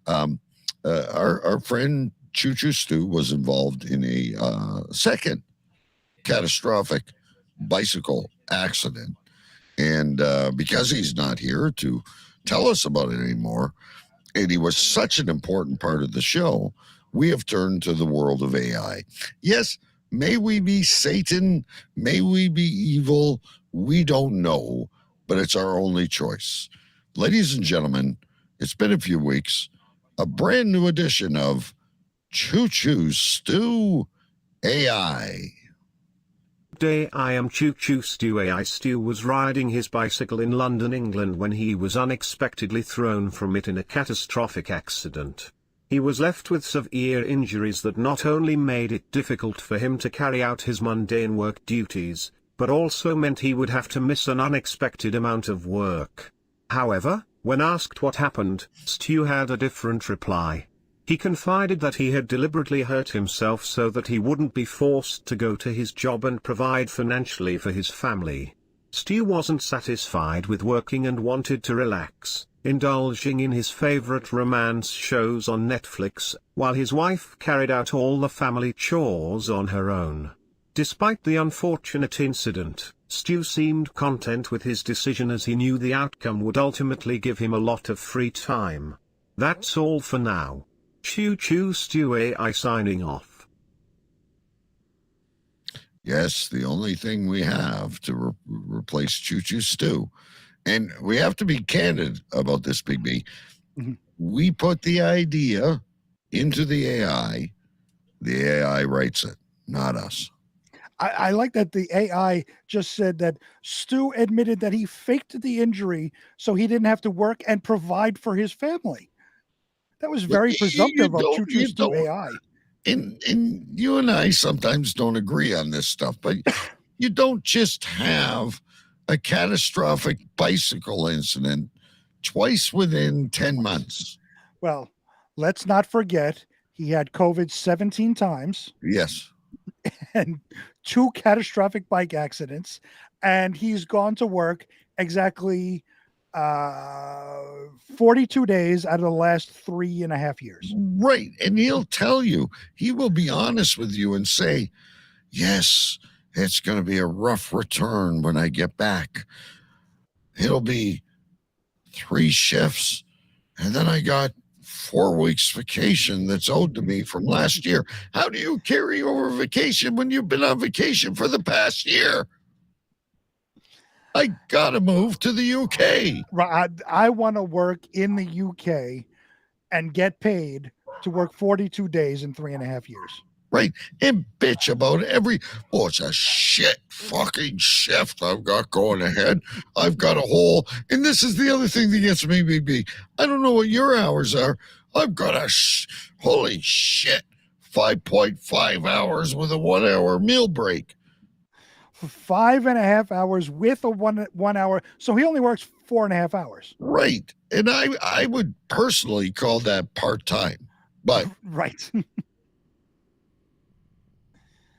Speaker 4: Our friend Choo Choo Stew was involved in a second catastrophic bicycle accident. And because he's not here to tell us about it anymore, and he was such an important part of the show, we have turned to the world of AI. Yes, may we be Satan, may we be evil, we don't know, but it's our only choice. Ladies and gentlemen, it's been a few weeks, a brand new edition of Choo Choo Stew AI.
Speaker 16: Day I am Choo Choo Stew. AI Stew was riding his bicycle in London, England when he was unexpectedly thrown from it in a catastrophic accident. He was left with severe injuries that not only made it difficult for him to carry out his mundane work duties, but also meant he would have to miss an unexpected amount of work. However, when asked what happened, Stew had a different reply. He confided that he had deliberately hurt himself so that he wouldn't be forced to go to his job and provide financially for his family. Stew wasn't satisfied with working and wanted to relax, indulging in his favorite romance shows on Netflix, while his wife carried out all the family chores on her own. Despite the unfortunate incident, Stew seemed content with his decision as he knew the outcome would ultimately give him a lot of free time. That's all for now. Choo Choo Stew AI signing off.
Speaker 4: Yes, the only thing we have to replace Choo Choo Stew. And we have to be candid about this, Big B.
Speaker 5: Mm-hmm.
Speaker 4: We put the idea into the AI writes it, not us.
Speaker 5: I like that the AI just said that Stu admitted that he faked the injury so he didn't have to work and provide for his family. That was very presumptive of Choo Choo Stew AI.
Speaker 4: And you and I sometimes don't agree on this stuff, but you don't just have a catastrophic bicycle incident twice within 10 months.
Speaker 5: Well, let's not forget he had COVID 17 times.
Speaker 4: Yes.
Speaker 5: And 2 catastrophic bike accidents, and he's gone to work exactly 42 days out of the last 3.5 years.
Speaker 4: Right. And he'll tell you, he will be honest with you and say, yes, it's going to be a rough return when I get back. It'll be 3 shifts, and then I got 4 weeks vacation that's owed to me from last year. How do you carry over vacation when you've been on vacation for the past year? I gotta move to the UK.
Speaker 5: Right. I want to work in the UK and get paid to work 42 days in 3.5 years.
Speaker 4: Right. And bitch about it's a shit fucking shift I've got going ahead. I've got a whole, and this is the other thing that gets me, BB. I don't know what your hours are. I've got holy shit, 5.5 hours with a 1 hour meal break.
Speaker 5: 5.5 hours with a 1 hour. So he only works 4.5 hours.
Speaker 4: Right. And I would personally call that part-time, but
Speaker 5: right.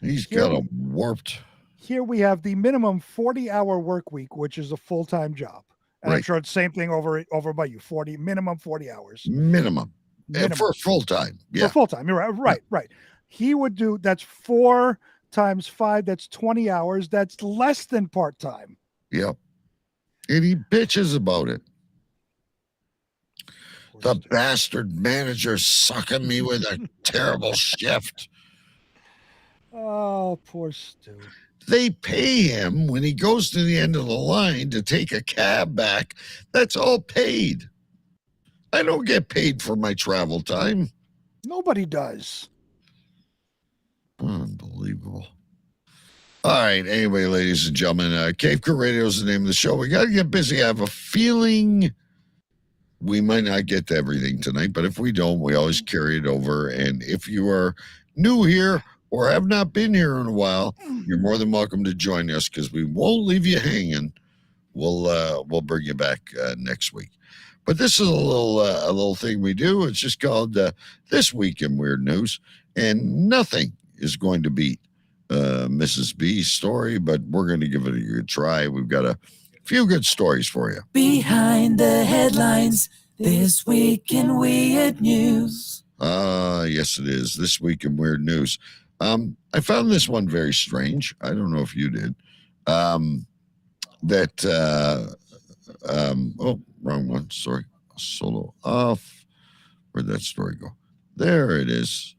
Speaker 4: He's got a warped.
Speaker 5: Here we have the minimum 40-hour work week, which is a full-time job. And I'm sure it's the same thing over by you. Minimum 40 hours.
Speaker 4: Minimum. For full-time. Yeah.
Speaker 5: For full-time. You're right. Right. He would do, that's 4 times 5, that's 20 hours. That's less than part-time.
Speaker 4: Yep. And he bitches about it. The bastard manager sucking me with a terrible shift.
Speaker 5: Oh, poor Stu.
Speaker 4: They pay him when he goes to the end of the line to take a cab back. That's all paid. I don't get paid for my travel time.
Speaker 5: Nobody does.
Speaker 4: Unbelievable. All right. Anyway, ladies and gentlemen, Cave Crew Radio is the name of the show. We got to get busy. I have a feeling we might not get to everything tonight, but if we don't, we always carry it over. And if you are new here or have not been here in a while, you're more than welcome to join us because we won't leave you hanging. We'll bring you back next week. But this is a little thing we do. It's just called This Week in Weird News, and nothing is going to beat Mrs. B's story, but we're going to give it a good try. We've got a few good stories for you.
Speaker 2: Behind the headlines, This Week in Weird News.
Speaker 4: Yes, it is. This Week in Weird News. I found this one very strange. I don't know if you did. Wrong one. Sorry. Solo off. Where'd that story go? There it is.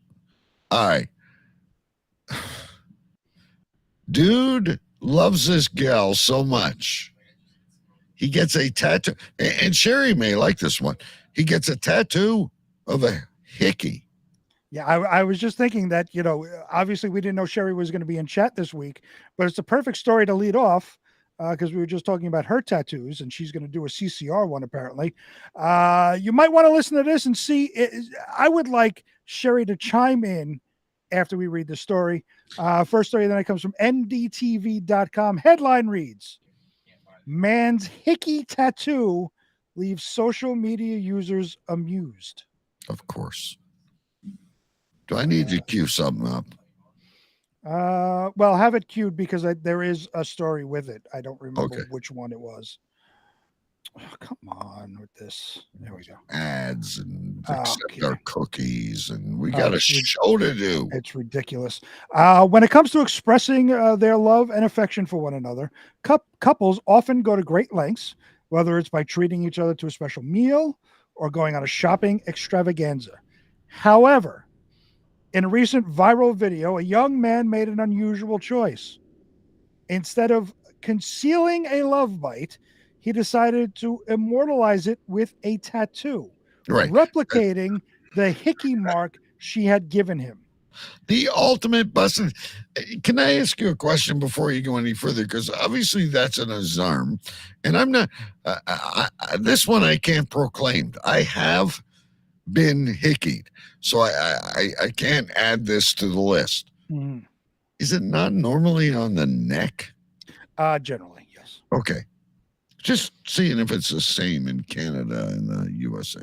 Speaker 4: All right. Dude loves this gal so much. He gets a tattoo. And Sherry may like this one. He gets a tattoo of a hickey.
Speaker 5: Yeah, I was just thinking that, obviously we didn't know Sherry was going to be in chat this week, but it's a perfect story to lead off because we were just talking about her tattoos, and she's going to do a CCR one, apparently. You might want to listen to this and see. I would like Sherry to chime in after we read the story. First story that comes from ndtv.com. Headline reads, man's hickey tattoo leaves social media users amused.
Speaker 4: Of course. Do I need to cue something up?
Speaker 5: Well, have it queued because there is a story with it. I don't remember which one it was. Oh, come on with this. There we go.
Speaker 4: Ads and accept our cookies, and we got a show to do.
Speaker 5: It's ridiculous. When it comes to expressing their love and affection for one another, couples often go to great lengths, whether it's by treating each other to a special meal or going on a shopping extravaganza. However, in a recent viral video, a young man made an unusual choice. Instead of concealing a love bite, he decided to immortalize it with a tattoo, replicating the hickey mark she had given him.
Speaker 4: The ultimate busted. Can I ask you a question before you go any further? Because obviously that's an azarm, and I'm not. This one I can't proclaim. I have been hickeyed, so I can't add this to the list.
Speaker 5: Mm.
Speaker 4: Is it not normally on the neck?
Speaker 5: Generally, yes.
Speaker 4: Okay. Just seeing if it's the same in Canada and the USA.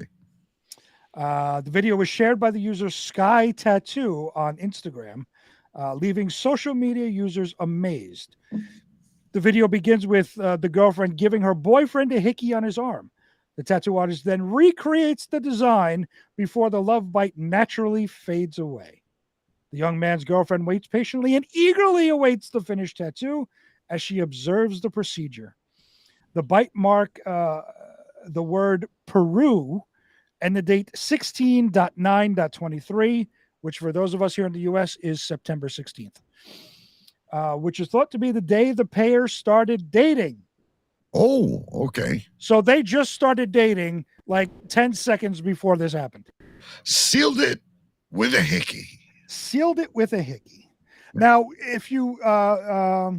Speaker 5: The video was shared by the user Sky Tattoo on Instagram, leaving social media users amazed. The video begins with the girlfriend giving her boyfriend a hickey on his arm. The tattoo artist then recreates the design before the love bite naturally fades away. The young man's girlfriend waits patiently and eagerly awaits the finished tattoo as she observes the procedure. The bite mark the word Peru and the date 16.9.23, which for those of us here in the U.S. is September 16th, which is thought to be the day the pair started dating.
Speaker 4: Oh, okay.
Speaker 5: So they just started dating like 10 seconds before this happened.
Speaker 4: Sealed it with a hickey.
Speaker 5: sealed it with a hickey. Now, if you
Speaker 4: I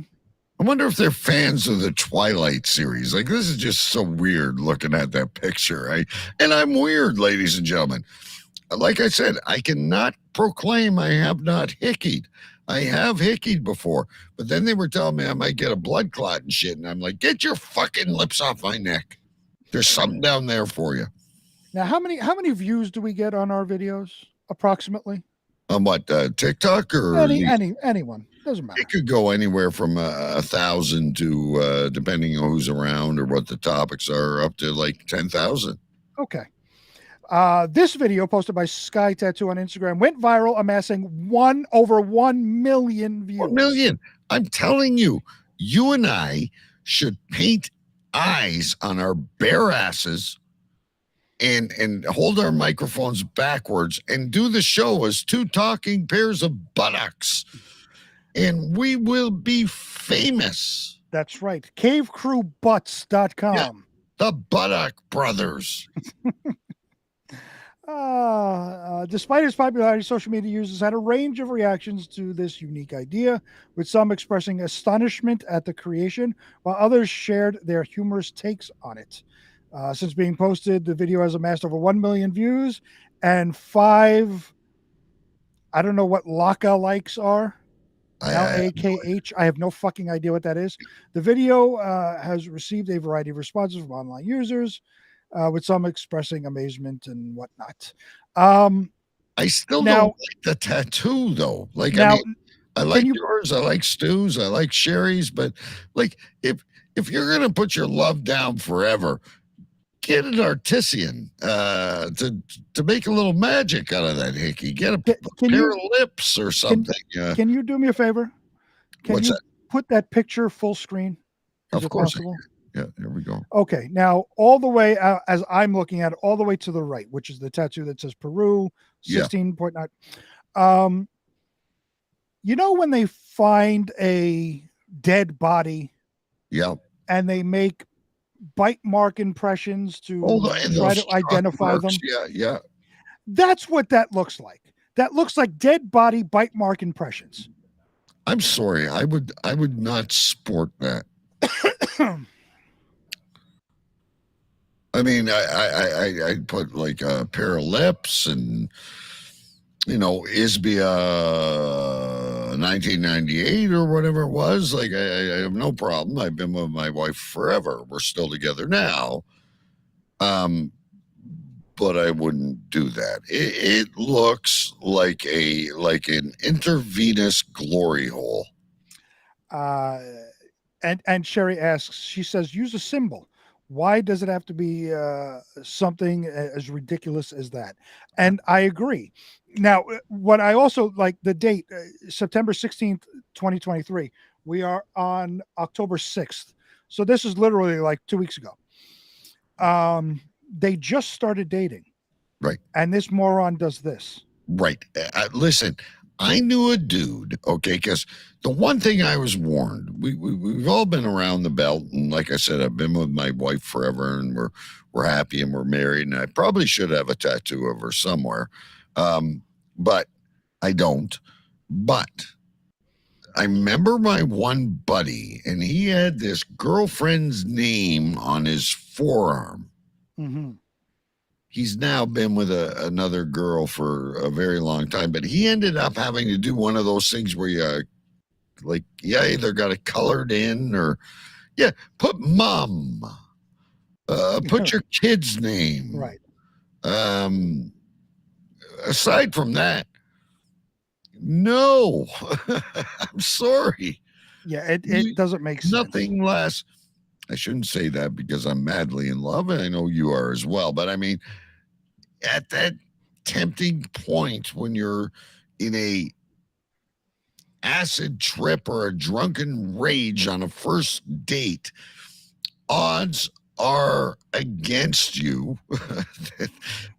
Speaker 4: wonder if they're fans of the Twilight series. Like, this is just so weird looking at that picture. And I'm weird, ladies and gentlemen. Like I said, I cannot proclaim I have not hickied. I have hickied before, but then they were telling me I might get a blood clot and shit. And I'm like, get your fucking lips off my neck. There's something down there for you.
Speaker 5: Now, how many views do we get on our videos approximately?
Speaker 4: On what, TikTok or
Speaker 5: anyone? Doesn't matter.
Speaker 4: It could go anywhere from 1,000 to, depending on who's around or what the topics are, up to like 10,000.
Speaker 5: Okay. This video posted by Sky Tattoo on Instagram went viral, amassing over 1 million views.
Speaker 4: 1 million. I'm telling you, you and I should paint eyes on our bare asses and hold our microphones backwards and do the show as two talking pairs of buttocks. And we will be famous.
Speaker 5: That's right. CaveCrewButts.com.
Speaker 4: Yeah, the Buttock Brothers.
Speaker 5: Despite its popularity, social media users had a range of reactions to this unique idea, with some expressing astonishment at the creation, while others shared their humorous takes on it. Since being posted, the video has amassed over 1 million views and 5, I don't know what Laka likes are. LAKH. I have no fucking idea what that is. The video has received a variety of responses from online users, with some expressing amazement and whatnot.
Speaker 4: I still don't like the tattoo, though. Like, I mean, I like yours, I like Stu's, I like Sherry's, but like, if you're gonna put your love down forever, get an artisan to make a little magic out of that hickey. Get a pair of lips or something.
Speaker 5: Can you do me a favor? Can you put that picture full screen?
Speaker 4: Of course. Yeah, here we go.
Speaker 5: Okay, now all the way as I'm looking at it, all the way to the right, which is the tattoo that says Peru 16.9. You know when they find a dead body, and they make bite mark impressions to try to identify them.
Speaker 4: Yeah.
Speaker 5: That's what that looks like. That looks like dead body bite mark impressions.
Speaker 4: I'm sorry, I would not sport that. I mean, I put like a pair of lips and, you know, Isbia 1998 or whatever it was. Like, I have no problem. I've been with my wife forever. We're still together now. But I wouldn't do that. It looks like an intravenous glory hole.
Speaker 5: And Sherry asks, she says, use a symbol. Why does it have to be something as ridiculous as that? And I agree. Now, what I also like, the date, September 16th, 2023. We are on October 6th. So this is literally like 2 weeks ago. They just started dating.
Speaker 4: Right.
Speaker 5: And this moron does this.
Speaker 4: Right. Listen, I knew a dude, okay, because the one thing I was warned, we've all been around the belt, and like I said, I've been with my wife forever, and we're happy and we're married, and I probably should have a tattoo of her somewhere, but I don't. But I remember my one buddy, and he had this girlfriend's name on his forearm.
Speaker 5: Mm-hmm.
Speaker 4: He's now been with another girl for a very long time, but he ended up having to do one of those things where you, either got it colored in or, put mom, put your kid's name.
Speaker 5: Right.
Speaker 4: Aside from that, no, I'm sorry.
Speaker 5: Yeah, it doesn't make sense.
Speaker 4: Nothing less. I shouldn't say that because I'm madly in love, and I know you are as well. But I mean, at that tempting point when you're in a acid trip or a drunken rage on a first date, odds are against you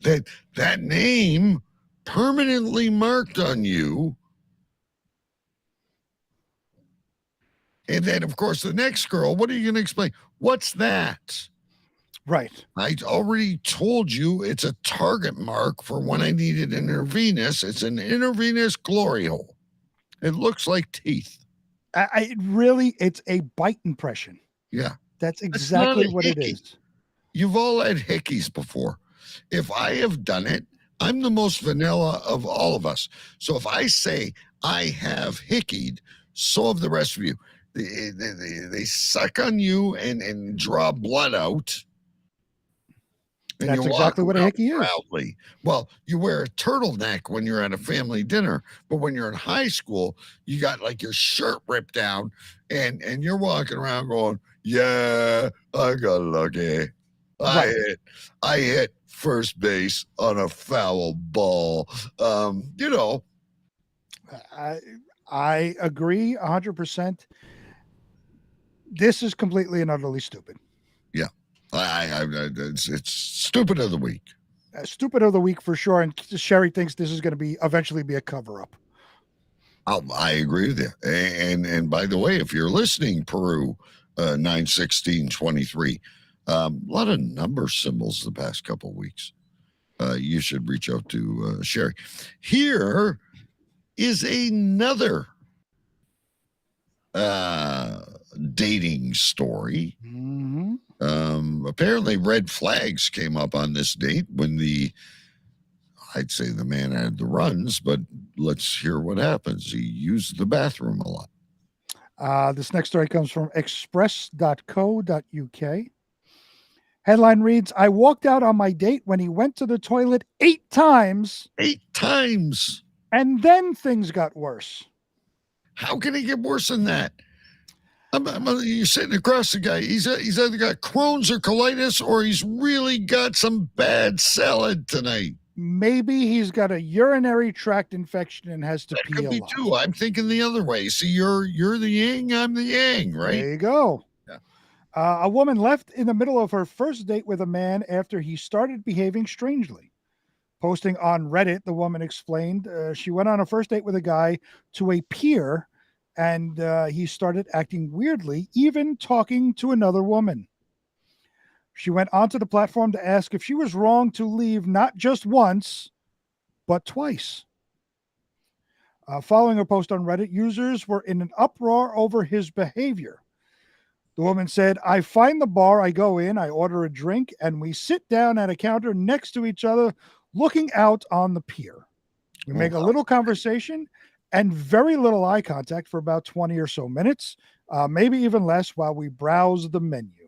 Speaker 4: that name permanently marked on you. And then, of course, the next girl, what are you going to explain? What's that?
Speaker 5: Right.
Speaker 4: I already told you it's a target mark for when I need it intravenous. It's an intravenous glory hole. It looks like teeth.
Speaker 5: It's a bite impression.
Speaker 4: Yeah.
Speaker 5: That's
Speaker 4: It's not
Speaker 5: exactly
Speaker 4: a
Speaker 5: what it
Speaker 4: hickey.
Speaker 5: is.
Speaker 4: You've all had hickeys before. If I have done it, I'm the most vanilla of all of us. So if I say I have hickeyed, so have the rest of you. They suck on you and draw blood out. And
Speaker 5: That's
Speaker 4: you
Speaker 5: exactly
Speaker 4: walk
Speaker 5: what a
Speaker 4: around
Speaker 5: hickey is.
Speaker 4: proudly. Well, you wear a turtleneck when you're at a family dinner, but when you're in high school, you got like your shirt ripped down, and you're walking around going, "Yeah, I got lucky.
Speaker 5: Right.
Speaker 4: I hit first base on a foul ball." You know,
Speaker 5: I agree 100%. This is completely and utterly stupid.
Speaker 4: yeah. It's stupid of the week.
Speaker 5: Stupid of the week for sure. And Sherry thinks this is going to eventually be a cover up.
Speaker 4: I agree with you. And by the way, if you're listening, Peru 91623, a lot of number symbols the past couple of weeks. You should reach out to Sherry. Here is another dating story.
Speaker 5: Mm-hmm.
Speaker 4: Apparently, red flags came up on this date when I'd say the man had the runs, but let's hear what happens. He used the bathroom a lot.
Speaker 5: This next story comes from express.co.uk. Headline reads, I walked out on my date when he went to the toilet 8 times.
Speaker 4: 8 times.
Speaker 5: And then things got worse.
Speaker 4: How can it get worse than that? You're sitting across the guy. He's either got Crohn's or colitis, or he's really got some bad salad tonight.
Speaker 5: Maybe he's got a urinary tract infection and has to pee
Speaker 4: Could
Speaker 5: a
Speaker 4: be
Speaker 5: lot.
Speaker 4: too. I'm thinking the other way. See, you're the yin, I'm the yang, right?
Speaker 5: There you go.
Speaker 4: Yeah.
Speaker 5: A woman left in the middle of her first date with a man after he started behaving strangely. Posting on Reddit, the woman explained she went on a first date with a guy to a pier, and he started acting weirdly, even talking to another woman. She went onto the platform to ask if she was wrong to leave not just once, but twice. Following her post on Reddit, users were in an uproar over his behavior. The woman said, I find the bar, I go in, I order a drink, and we sit down at a counter next to each other, looking out on the pier. We make a little conversation and very little eye contact for about 20 or so minutes, maybe even less, while we browse the menu.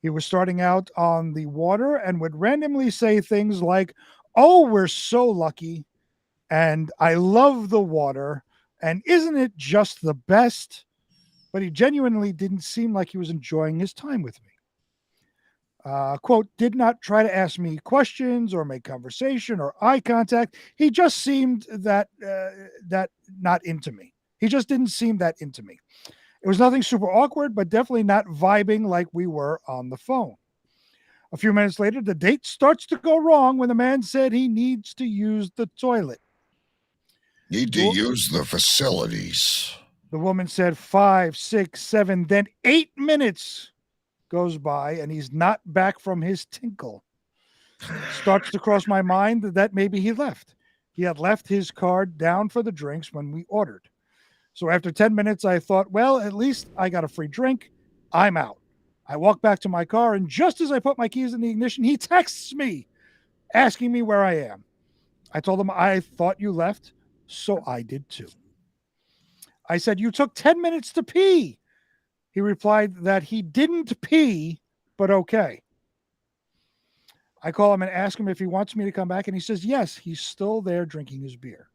Speaker 5: He was starting out on the water and would randomly say things like, oh, we're so lucky, and I love the water, and isn't it just the best? But he genuinely didn't seem like he was enjoying his time with me. Quote, did not try to ask me questions or make conversation or eye contact. He just seemed that not into me. He just didn't seem that into me. It was nothing super awkward, but definitely not vibing like we were on the phone. A few minutes later, the date starts to go wrong when the man said he needs to use the toilet.
Speaker 4: Need to use the facilities.
Speaker 5: The woman said 5, 6, 7, then 8 minutes goes by, and he's not back from his tinkle. Starts to cross my mind that maybe he left. He had left his card down for the drinks when we ordered. So after 10 minutes, I thought, well, at least I got a free drink. I'm out. I walk back to my car, and just as I put my keys in the ignition, he texts me, asking me where I am. I told him I thought you left, so I did too. I said, you took 10 minutes to pee. He replied that he didn't pee, but okay. I call him and ask him if he wants me to come back, and he says, yes, he's still there drinking his beer.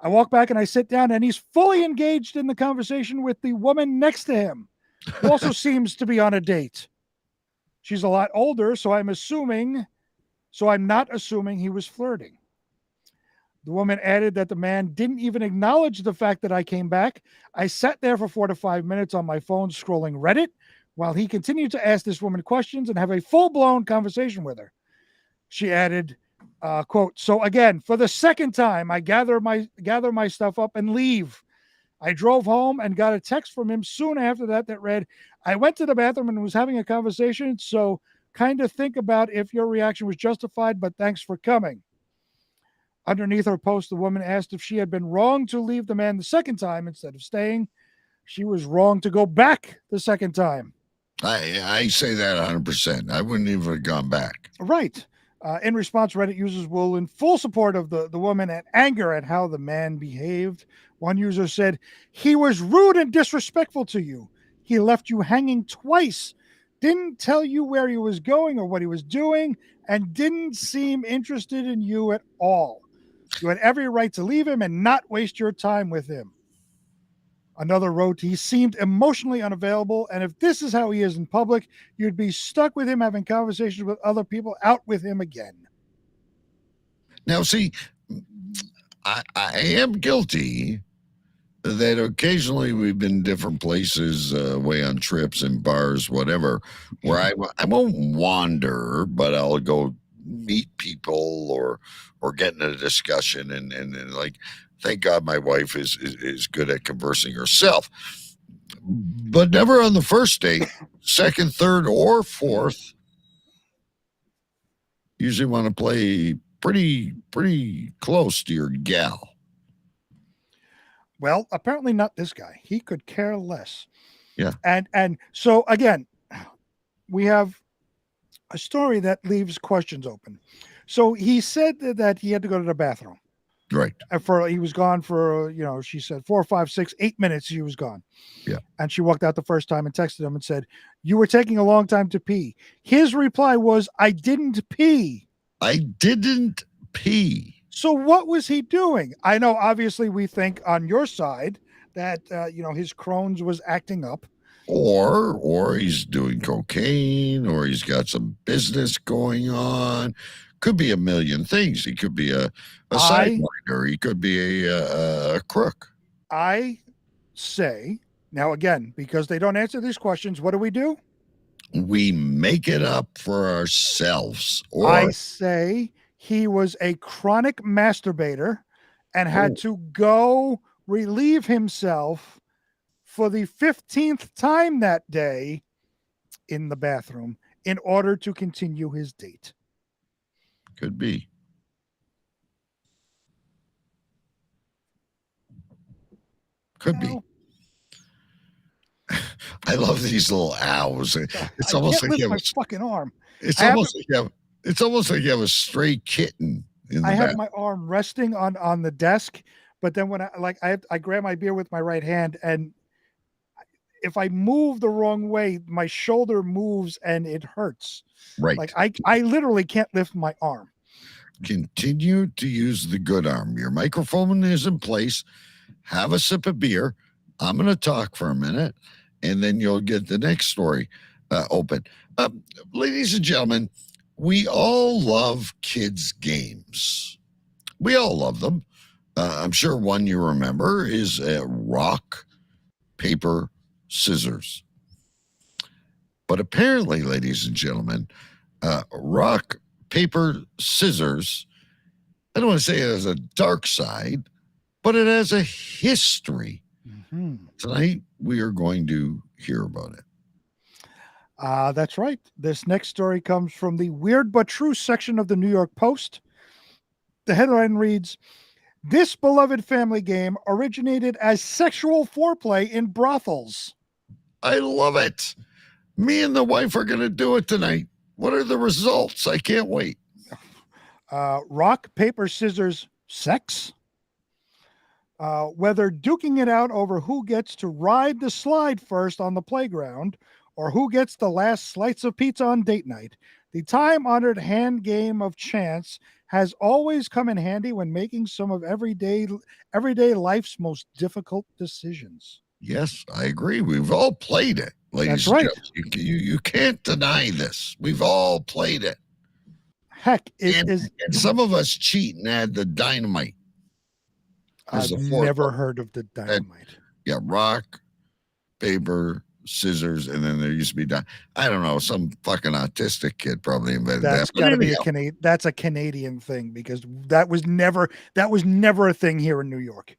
Speaker 5: I walk back and I sit down, and he's fully engaged in the conversation with the woman next to him, who also seems to be on a date. She's a lot older, so I'm not assuming he was flirting. The woman added that the man didn't even acknowledge the fact that I came back. I sat there for 4 to 5 minutes on my phone scrolling Reddit while he continued to ask this woman questions and have a full-blown conversation with her. She added, quote, so again, for the second time, I gather my stuff up and leave. I drove home and got a text from him soon after that read, I went to the bathroom and was having a conversation, so Kind of think about if your reaction was justified, but thanks for coming. Underneath her post, the woman asked if she had been wrong to leave the man the second time instead of staying. She was wrong to go back the second time.
Speaker 4: I say that 100%. I wouldn't even have gone back.
Speaker 5: Right. In response, Reddit users will in full support of the woman and anger at how the man behaved. One user said, he was rude and disrespectful to you. He left you hanging twice, didn't tell you where he was going or what he was doing, and didn't seem interested in you at all. You had every right to leave him and not waste your time with him. Another wrote, he seemed emotionally unavailable, and if this is how he is in public, you'd be stuck with him having conversations with other people, out with him again.
Speaker 4: Now, see, I am guilty that occasionally we've been different places, away on trips and bars, whatever, where I won't wander, but I'll go meet people or get in a discussion and like, thank God my wife is good at conversing herself, but never on the first date, second, third, or fourth. Usually want to play pretty close to your gal.
Speaker 5: Well, apparently not this guy. He could care less.
Speaker 4: Yeah.
Speaker 5: And so again, we have a story that leaves questions open. So he said that he had to go to the bathroom.
Speaker 4: Right.
Speaker 5: He was gone for, she said 4, 5, 6, 8 minutes. He was gone.
Speaker 4: Yeah.
Speaker 5: And she walked out the first time and texted him and said, you were taking a long time to pee. His reply was, I didn't pee.
Speaker 4: I didn't pee.
Speaker 5: So what was he doing? I know, obviously, we think on your side that, his Crohn's was acting up.
Speaker 4: Or he's doing cocaine, or he's got some business going on. Could be a million things. He could be a sidewinder. He could be a crook.
Speaker 5: I say, now again, because they don't answer these questions, what do?
Speaker 4: We make it up for ourselves.
Speaker 5: I say he was a chronic masturbator and had to go relieve himself for the 15th time that day in the bathroom in order to continue his date.
Speaker 4: Could be. Could be. I love these little owls. It's almost like you have
Speaker 5: my fucking arm.
Speaker 4: It's almost like you have a stray kitten in the
Speaker 5: I have
Speaker 4: back.
Speaker 5: my arm resting on the desk, but then when I grab my beer with my right hand, and if I move the wrong way, my shoulder moves and it hurts.
Speaker 4: Right.
Speaker 5: Like I literally can't lift my arm.
Speaker 4: Continue to use the good arm. Your microphone is in place. Have a sip of beer. I'm going to talk for a minute, and then you'll get the next story open. Ladies and gentlemen, we all love kids' games. We all love them. I'm sure one you remember is rock, paper, scissors. But apparently, ladies and gentlemen, rock, paper, scissors, I don't want to say it has a dark side, but it has a history.
Speaker 5: Mm-hmm.
Speaker 4: Tonight, we are going to hear about it.
Speaker 5: That's right. This next story comes from the Weird But True section of the New York Post. The headline reads, this beloved family game originated as sexual foreplay in brothels.
Speaker 4: I love it. Me and the wife are going to do it tonight. What are the results? I can't wait.
Speaker 5: Rock, paper, scissors, sex. Whether duking it out over who gets to ride the slide first on the playground or who gets the last slice of pizza on date night, the time-honored hand game of chance has always come in handy when making some of everyday life's most difficult decisions.
Speaker 4: Yes, I agree. We've all played it, ladies and gentlemen. You can't deny this. We've all played it.
Speaker 5: Heck,
Speaker 4: and some of us cheat and add the dynamite.
Speaker 5: I've never heard of the dynamite.
Speaker 4: Rock, paper, scissors, and then there used to be I don't know, some fucking autistic kid probably invented that.
Speaker 5: That's got to be that's a Canadian thing, because that was never a thing here in New York.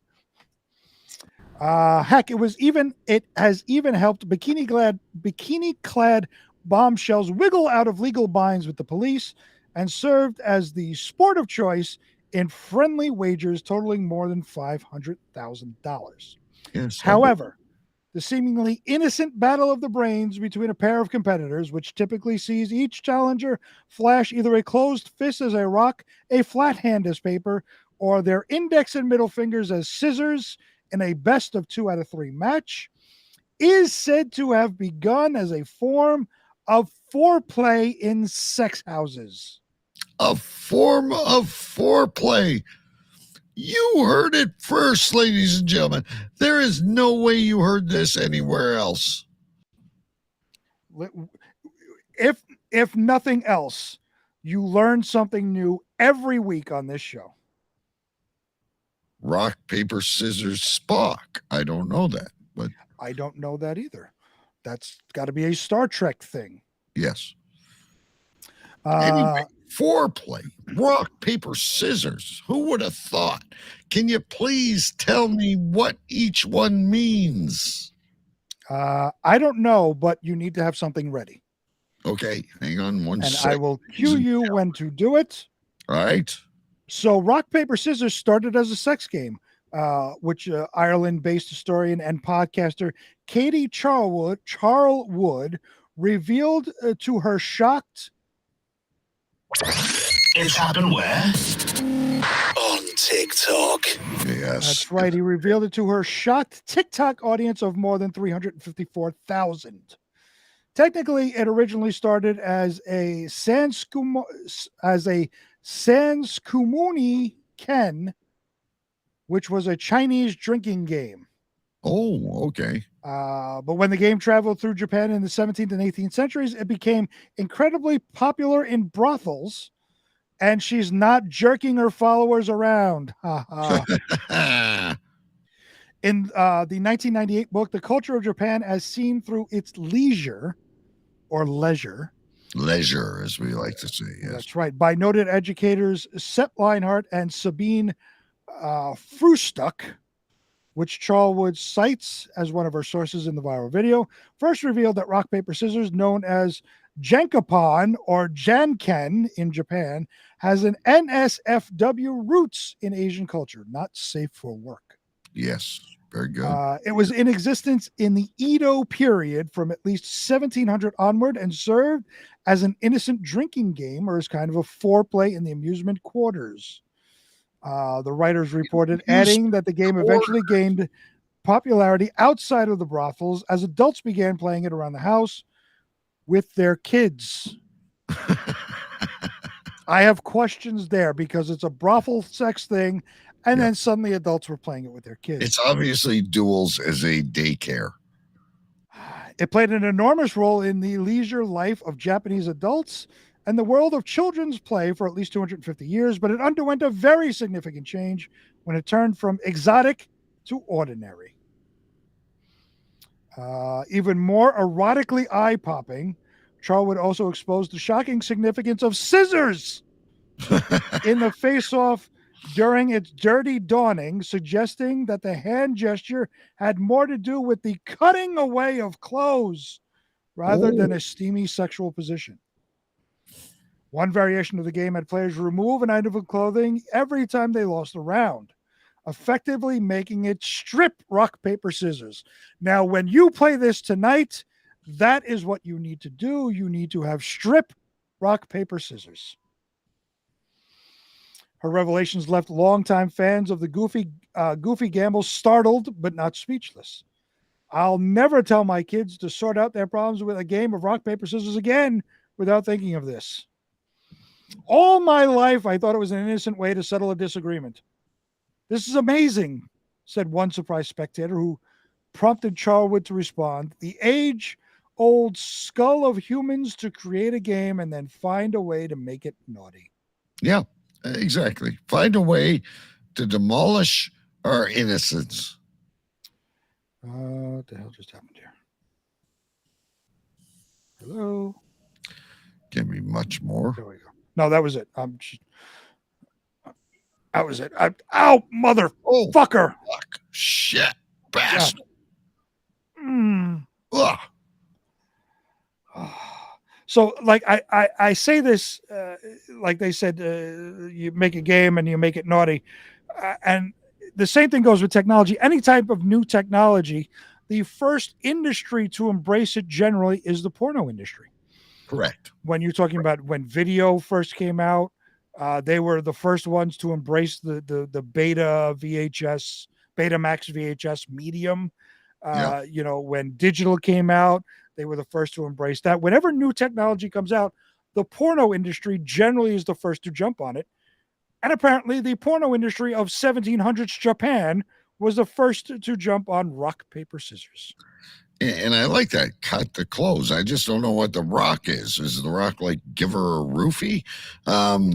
Speaker 5: Heck, it has even helped bikini clad bombshells wiggle out of legal binds with the police and served as the sport of choice in friendly wagers totaling more than $500,000.
Speaker 4: Yes.
Speaker 5: However, the seemingly innocent battle of the brains between a pair of competitors, which typically sees each challenger flash either a closed fist as a rock, a flat hand as paper, or their index and middle fingers as scissors in a best of 2 out of 3 match, is said to have begun as a form of foreplay in sex houses.
Speaker 4: A form of foreplay. You heard it first, ladies and gentlemen. There is no way you heard this anywhere else.
Speaker 5: If nothing else, you learn something new every week on this show.
Speaker 4: Rock, paper, scissors, Spock. I don't know that, but
Speaker 5: I don't know that either. That's got to be a Star Trek thing.
Speaker 4: yes. Anyway, foreplay, rock, paper, scissors. Who would have thought? Can you please tell me what each one means?
Speaker 5: I don't know, but you need to have something ready.
Speaker 4: Okay, hang on one
Speaker 5: And
Speaker 4: second.
Speaker 5: I will cue you when to do it.
Speaker 4: All right.
Speaker 5: So rock, paper, scissors started as a sex game, which Ireland-based historian and podcaster Katie Charlwood revealed to her shocked...
Speaker 3: It's happened where? On TikTok.
Speaker 4: Yes.
Speaker 5: That's right. He revealed it to her shocked TikTok audience of more than 354,000. Technically, it originally started as a Sanskumuni Ken, which was a Chinese drinking game.
Speaker 4: Oh, okay.
Speaker 5: But when the game traveled through Japan in the 17th and 18th centuries, it became incredibly popular in brothels, and she's not jerking her followers around. In the 1998 book, The Culture of Japan as Seen Through Its Leisure,
Speaker 4: Leisure, as we like to say. Yes.
Speaker 5: That's right, by noted educators Sepp Leinhardt and Sabine Frustuck, which Charlwood cites as one of her sources in the viral video, first revealed that rock, paper, scissors, known as Jankapon or Janken in Japan, has an NSFW roots in Asian culture, not safe for work.
Speaker 4: Yes, very good.
Speaker 5: It was in existence in the Edo period from at least 1700 onward and served as an innocent drinking game or as kind of a foreplay in the amusement quarters. The writers reported, adding that the game eventually gained popularity outside of the brothels as adults began playing it around the house with their kids. I have questions there because it's a brothel sex thing, and then suddenly adults were playing it with their kids.
Speaker 4: It's obviously duels as a daycare.
Speaker 5: It played an enormous role in the leisure life of Japanese adults and the world of children's play for at least 250 years, but it underwent a very significant change when it turned from exotic to ordinary. Even more erotically eye-popping, Charlwood also exposed the shocking significance of scissors in the face-off during its dirty dawning, suggesting that the hand gesture had more to do with the cutting away of clothes rather than a steamy sexual position. One variation of the game had players remove an item of clothing every time they lost a round, effectively making it strip, rock, paper, scissors. Now, when you play this tonight, that is what you need to do. You need to have strip, rock, paper, scissors. Her revelations left longtime fans of the goofy gamble startled but not speechless. I'll never tell my kids to sort out their problems with a game of rock, paper, scissors again without thinking of this. All my life, I thought it was an innocent way to settle a disagreement. This is amazing, said one surprised spectator who prompted Charlwood to respond. The age-old skull of humans to create a game and then find a way to make it naughty.
Speaker 4: Yeah, exactly. Find a way to demolish our innocence.
Speaker 5: What the hell just happened here? Hello?
Speaker 4: Give me much more.
Speaker 5: There we go. No, that was it. That was it. Ow, motherfucker.
Speaker 4: Fuck. Shit. Bastard.
Speaker 5: So, like I say this, like they said, you make a game and you make it naughty, and the same thing goes with technology. Any type of new technology, the first industry to embrace it generally is the porno industry.
Speaker 4: Correct.
Speaker 5: When you're talking about when video first came out, they were the first ones to embrace the beta VHS, Betamax VHS medium.
Speaker 4: Yeah.
Speaker 5: You know, when digital came out, they were the first to embrace that. Whenever new technology comes out, the porno industry generally is the first to jump on it. And apparently, the porno industry of 1700s Japan was the first to jump on rock, paper, scissors.
Speaker 4: And I like that. Cut the clothes. I just don't know what the rock is. Is the rock like give her a roofie?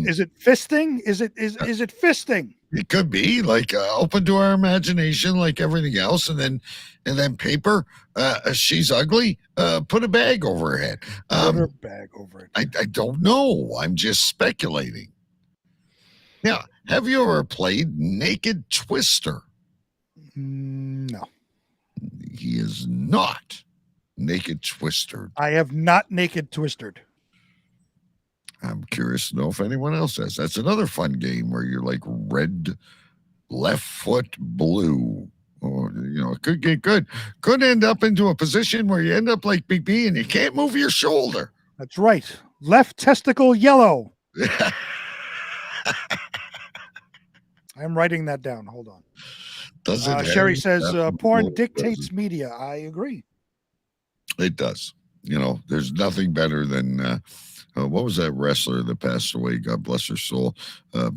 Speaker 5: Is it fisting? Is it fisting?
Speaker 4: It could be like open to our imagination, like everything else, and then paper. She's ugly. Put a bag over her head.
Speaker 5: Put her bag over it.
Speaker 4: I don't know. I'm just speculating. Now, have you ever played Naked Twister?
Speaker 5: No.
Speaker 4: He is not Naked Twister.
Speaker 5: I have not Naked Twistered.
Speaker 4: I'm curious to know if anyone else has. That's another fun game where you're like red, left foot, blue. Or, it could get good. Could end up into a position where you end up like Big B and you can't move your shoulder.
Speaker 5: That's right. Left testicle yellow. I'm writing that down. Hold on.
Speaker 4: Does it?
Speaker 5: Sherry says porn dictates media. I agree.
Speaker 4: It does. There's nothing better than what was that wrestler that passed away? God bless her soul.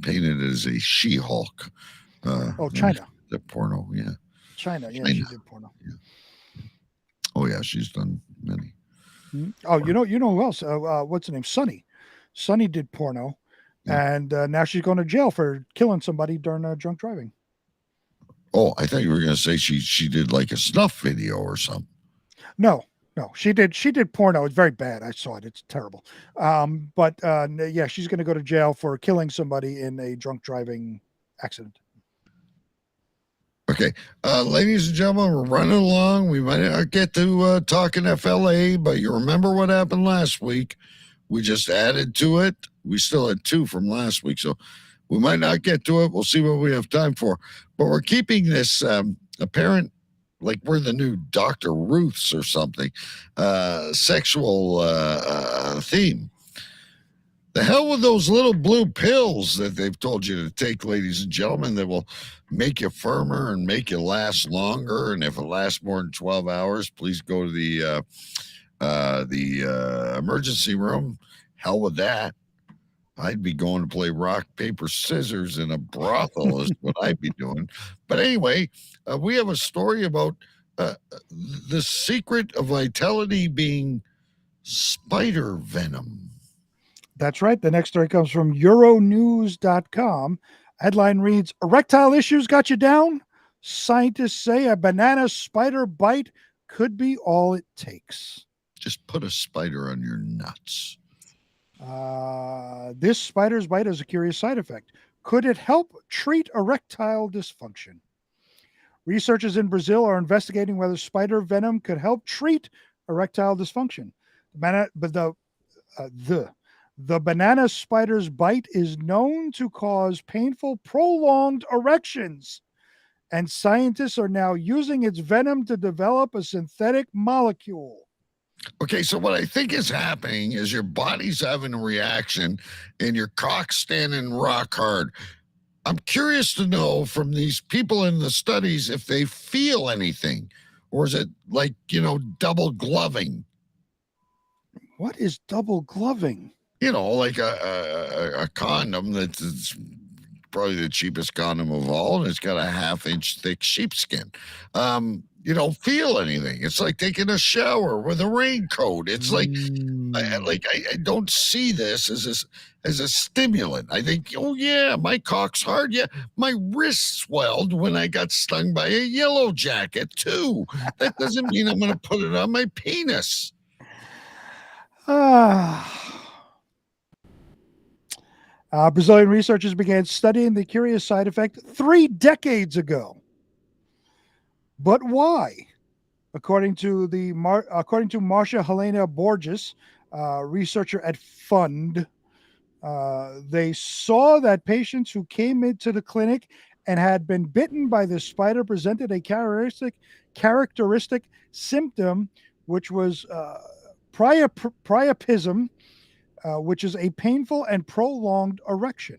Speaker 4: Painted as a She-Hulk.
Speaker 5: China.
Speaker 4: The porno, yeah.
Speaker 5: China. She did porno.
Speaker 4: Yeah. Oh yeah, she's done many.
Speaker 5: Mm-hmm. Oh, you know who else? What's her name? Sunny. Sunny did porno, and now she's going to jail for killing somebody during drunk driving.
Speaker 4: Oh, I thought you were going to say she did like a snuff video or something.
Speaker 5: No, she did porno. It's very bad. I saw it. It's terrible. But she's going to go to jail for killing somebody in a drunk driving accident.
Speaker 4: Okay, ladies and gentlemen, we're running along. We might not get to talking FLA, but you remember what happened last week. We just added to it. We still had 2 from last week, so we might not get to it. We'll see what we have time for. But we're keeping this apparent, like we're the new Dr. Ruths or something, sexual theme. The hell with those little blue pills that they've told you to take, ladies and gentlemen, that will make you firmer and make you last longer. And if it lasts more than 12 hours, please go to the emergency room. Hell with that. I'd be going to play rock, paper, scissors in a brothel is what I'd be doing. But anyway, we have a story about the secret of vitality being spider venom.
Speaker 5: That's right. The next story comes from Euronews.com. Headline reads, erectile issues got you down? Scientists say a banana spider bite could be all it takes.
Speaker 4: Just put a spider on your nuts.
Speaker 5: This spider's bite has a curious side effect. Could it help treat erectile dysfunction? Researchers in Brazil are investigating whether spider venom could help treat erectile dysfunction. The banana spider's bite is known to cause painful, prolonged erections, and scientists are now using its venom to develop a synthetic molecule.
Speaker 4: Okay, so what I think is happening is your body's having a reaction and your cock's standing rock hard. I'm curious to know from these people in the studies if they feel anything, or is it like, double gloving?
Speaker 5: What is double gloving?
Speaker 4: Like a condom that's probably the cheapest condom of all, and it's got a 1/2-inch thick sheepskin. You don't feel anything. It's like taking a shower with a raincoat. It's like I don't see this as a stimulant. I think, oh yeah, my cock's hard. Yeah, my wrist swelled when I got stung by a yellow jacket too. That doesn't mean I'm going to put it on my penis.
Speaker 5: Brazilian researchers began studying the curious side effect 3 decades ago. But why? According to Marcia Helena Borges, researcher at Fund. They saw that patients who came into the clinic and had been bitten by this spider presented a characteristic symptom, which was priapism, which is a painful and prolonged erection.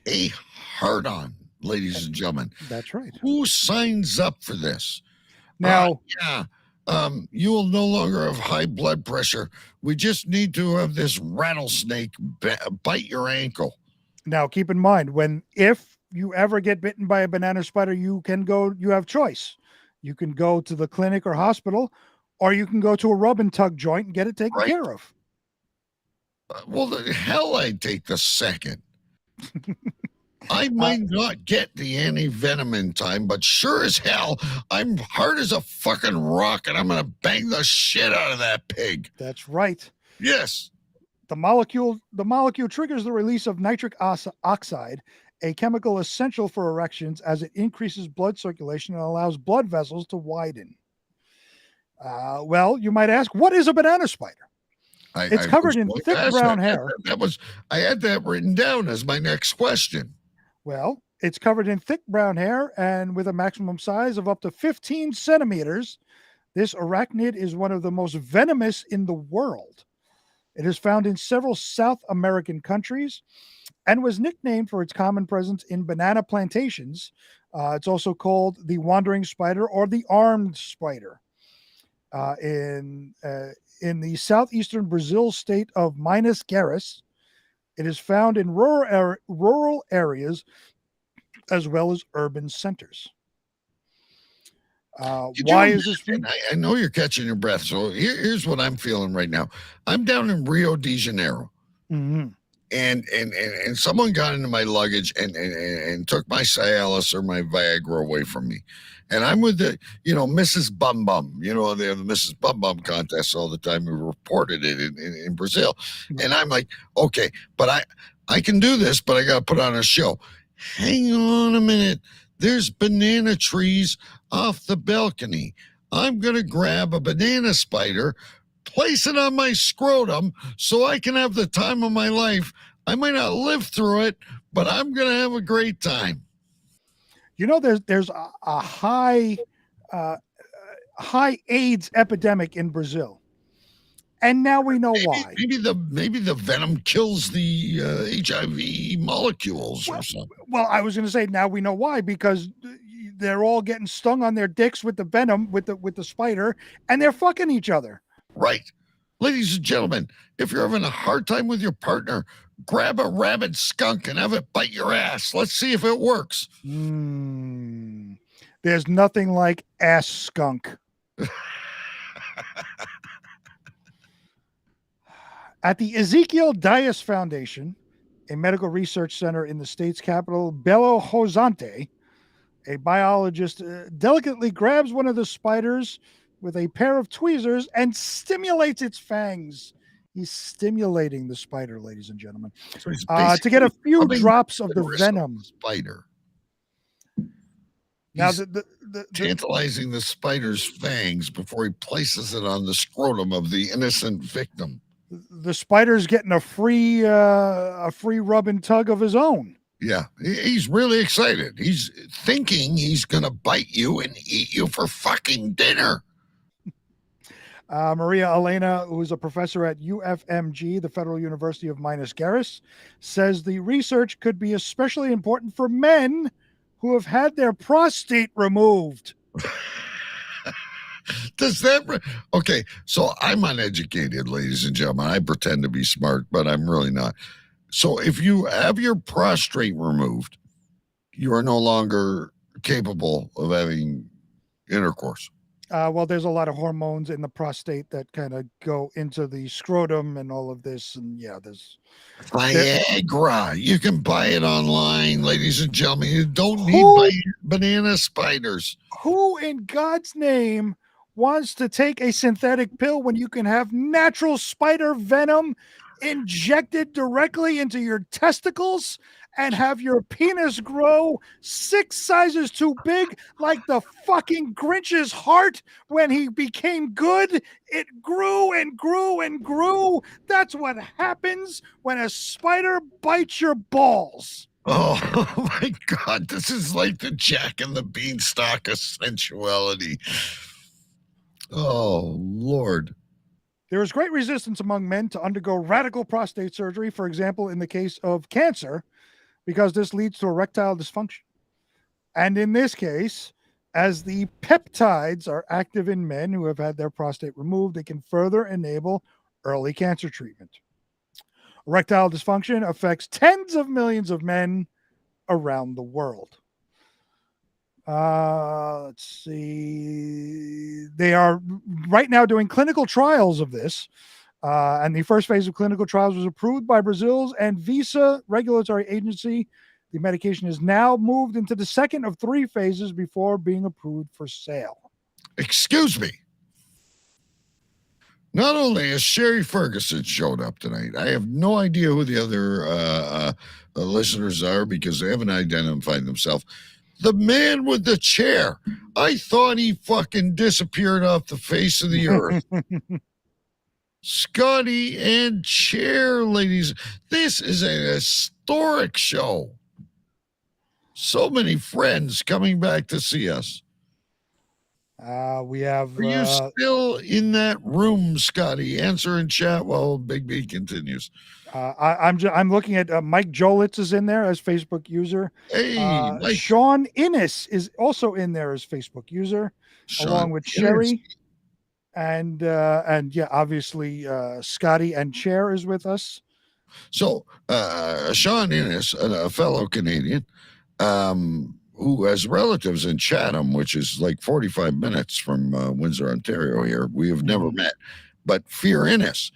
Speaker 4: A hard-on, ladies and gentlemen.
Speaker 5: That's right.
Speaker 4: Who signs up for this?
Speaker 5: Now,
Speaker 4: you will no longer have high blood pressure. We just need to have this rattlesnake bite your ankle.
Speaker 5: Now, keep in mind, if you ever get bitten by a banana spider, you have choice. You can go to the clinic or hospital, or you can go to a rub and tug joint and get it taken care of.
Speaker 4: Well, the hell, I'd take the second. I might not get the anti-venom in time, but sure as hell, I'm hard as a fucking rock, and I'm going to bang the shit out of that pig.
Speaker 5: That's right.
Speaker 4: Yes.
Speaker 5: The molecule triggers the release of nitric oxide, a chemical essential for erections, as it increases blood circulation and allows blood vessels to widen. Well, you might ask, what is a banana spider? It's covered in thick brown hair.
Speaker 4: I had that written down as my next question.
Speaker 5: Well, it's covered in thick brown hair and with a maximum size of up to 15 centimeters. This arachnid is one of the most venomous in the world. It is found in several South American countries and was nicknamed for its common presence in banana plantations. It's also called the wandering spider or the armed spider. In the southeastern Brazil state of Minas Gerais, it is found in rural areas as well as urban centers. Why is this?
Speaker 4: I know you're catching your breath. So here's what I'm feeling right now. I'm down in Rio de Janeiro, and someone got into my luggage and took my Cialis or my Viagra away from me. And I'm with the, Mrs. Bum Bum. They have the Mrs. Bum Bum contest all the time. We reported it in Brazil. And I'm like, okay, but I can do this, but I got to put on a show. Hang on a minute. There's banana trees off the balcony. I'm going to grab a banana spider, place it on my scrotum so I can have the time of my life. I might not live through it, but I'm going to have a great time.
Speaker 5: There's a high AIDS epidemic in Brazil, and now we know why.
Speaker 4: Maybe the venom kills the HIV molecules or something.
Speaker 5: Well, I was going to say now we know why, because they're all getting stung on their dicks with the venom with the spider, and they're fucking each other.
Speaker 4: Right, ladies and gentlemen, if you're having a hard time with your partner, grab a rabid skunk and have it bite your ass. Let's see if it works.
Speaker 5: There's nothing like ass skunk. At the Ezekiel Dias Foundation, a medical research center in the state's capital, Belo Horizonte, a biologist delicately grabs one of the spiders with a pair of tweezers and stimulates its fangs. He's stimulating the spider, ladies and gentlemen, to get a few drops of the venom.
Speaker 4: Spider.
Speaker 5: Now,
Speaker 4: tantalizing the spider's fangs before he places it on the scrotum of the innocent victim.
Speaker 5: The spider's getting a free rub and tug of his own.
Speaker 4: Yeah, he's really excited. He's thinking he's going to bite you and eat you for fucking dinner.
Speaker 5: Maria Elena, who is a professor at UFMG, the Federal University of Minas Gerais, says the research could be especially important for men who have had their prostate removed.
Speaker 4: Does that... Okay, so I'm uneducated, ladies and gentlemen. I pretend to be smart, but I'm really not. So if you have your prostate removed, you are no longer capable of having intercourse.
Speaker 5: Well, there's a lot of hormones in the prostate that kind of go into the scrotum and all of this. And yeah, there's
Speaker 4: Viagra. You can buy it online, ladies and gentlemen. You don't need banana spiders.
Speaker 5: Who in God's name wants to take a synthetic pill when you can have natural spider venom injected directly into your testicles and have your penis grow 6 sizes too big, like the fucking Grinch's heart when he became good. It grew and grew and grew. That's what happens when a spider bites your balls.
Speaker 4: Oh my God, this is like the Jack and the Beanstalk of sensuality. Oh, Lord.
Speaker 5: There is great resistance among men to undergo radical prostate surgery, for example, in the case of cancer, because this leads to erectile dysfunction. And in this case, as the peptides are active in men who have had their prostate removed, they can further enable early cancer treatment. Erectile dysfunction affects tens of millions of men around the world. Let's see. They are right now doing clinical trials of this. And the first phase of clinical trials was approved by Brazil's Anvisa regulatory agency. The medication is now moved into the second of 3 phases before being approved for sale.
Speaker 4: Excuse me. Not only has Sherry Ferguson showed up tonight, I have no idea who the other listeners are because they haven't identified themselves. The man with the chair. I thought he fucking disappeared off the face of the earth. Scotty and Chair, ladies. This is an historic show. So many friends coming back to see us.
Speaker 5: We have.
Speaker 4: Are you still in that room, Scotty? Answer in chat while Big B continues.
Speaker 5: I'm looking at Mike Jolitz is in there as Facebook user.
Speaker 4: Hey, Mike.
Speaker 5: Sean Innes is also in there as Facebook user, along with Sherry, and yeah, obviously Scotty and Chair is with us.
Speaker 4: So Sean Innes, a fellow Canadian, who has relatives in Chatham, which is like 45 minutes from Windsor, Ontario. Here we have never met, but Fear Innes.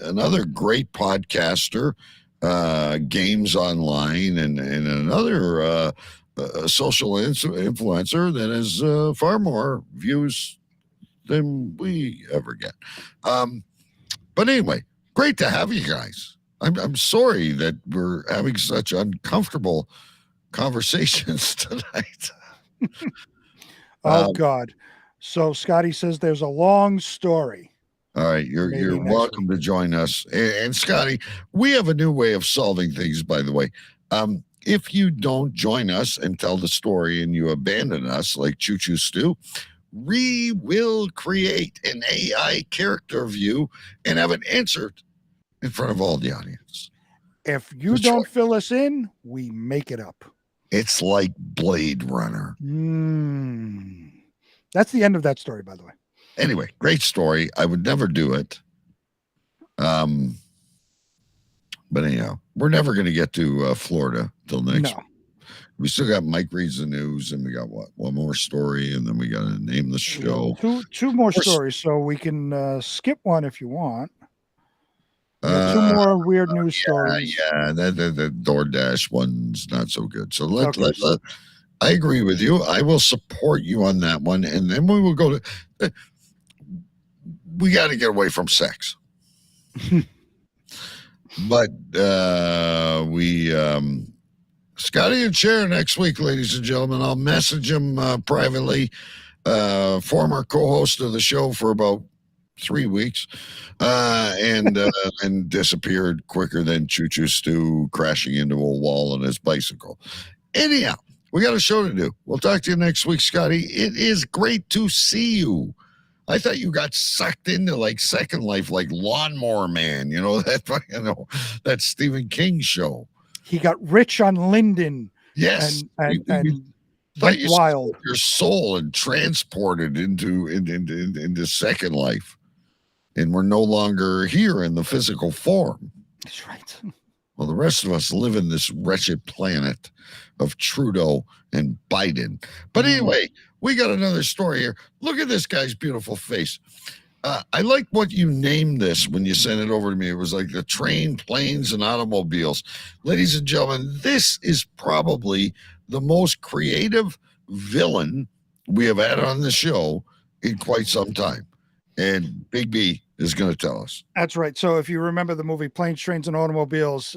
Speaker 4: Another great podcaster, games online, and another social influencer that has far more views than we ever get. But anyway, great to have you guys. I'm sorry that we're having such uncomfortable conversations tonight.
Speaker 5: God. So Scotty says there's a long story.
Speaker 4: All right, you're welcome to join us. And Scotty, we have a new way of solving things, by the way. If you don't join us and tell the story and you abandon us like Choo Choo Stew, we will create an AI character of you and have it answered in front of all the audience.
Speaker 5: If you don't fill us in, we make it up.
Speaker 4: It's like Blade Runner.
Speaker 5: That's the end of that story, by the way.
Speaker 4: Anyway, great story. I would never do it. But anyhow, we're never going to get to Florida till next week. We still got Mike reads the news, and we got one more story, and then we got to name the show.
Speaker 5: Two more stories, so we can skip one if you want. 2 more weird news stories.
Speaker 4: Yeah, the DoorDash one's not so good. So let I agree with you. I will support you on that one, and then we will go to. We got to get away from sex. But Scotty and Chair next week, ladies and gentlemen. I'll message him privately. Former co-host of the show for about 3 weeks, and disappeared quicker than Choo Choo Stew crashing into a wall on his bicycle. Anyhow, we got a show to do. We'll talk to you next week, Scotty. It is great to see you. I thought you got sucked into like Second Life, like Lawnmower Man. You know that Stephen King show.
Speaker 5: He got rich on Linden.
Speaker 4: Yes,
Speaker 5: and went wild.
Speaker 4: Your soul and transported into Second Life, and we're no longer here in the physical form.
Speaker 5: That's right.
Speaker 4: Well, the rest of us live in this wretched planet of Trudeau and Biden. But anyway, we got another story here. Look at this guy's beautiful face. I like what you named this when you sent it over to me. It was like the train, planes, and automobiles. Ladies and gentlemen, this is probably the most creative villain we have had on the show in quite some time. And Big B, is going to tell us.
Speaker 5: That's right. So if you remember the movie Planes, Trains, and Automobiles,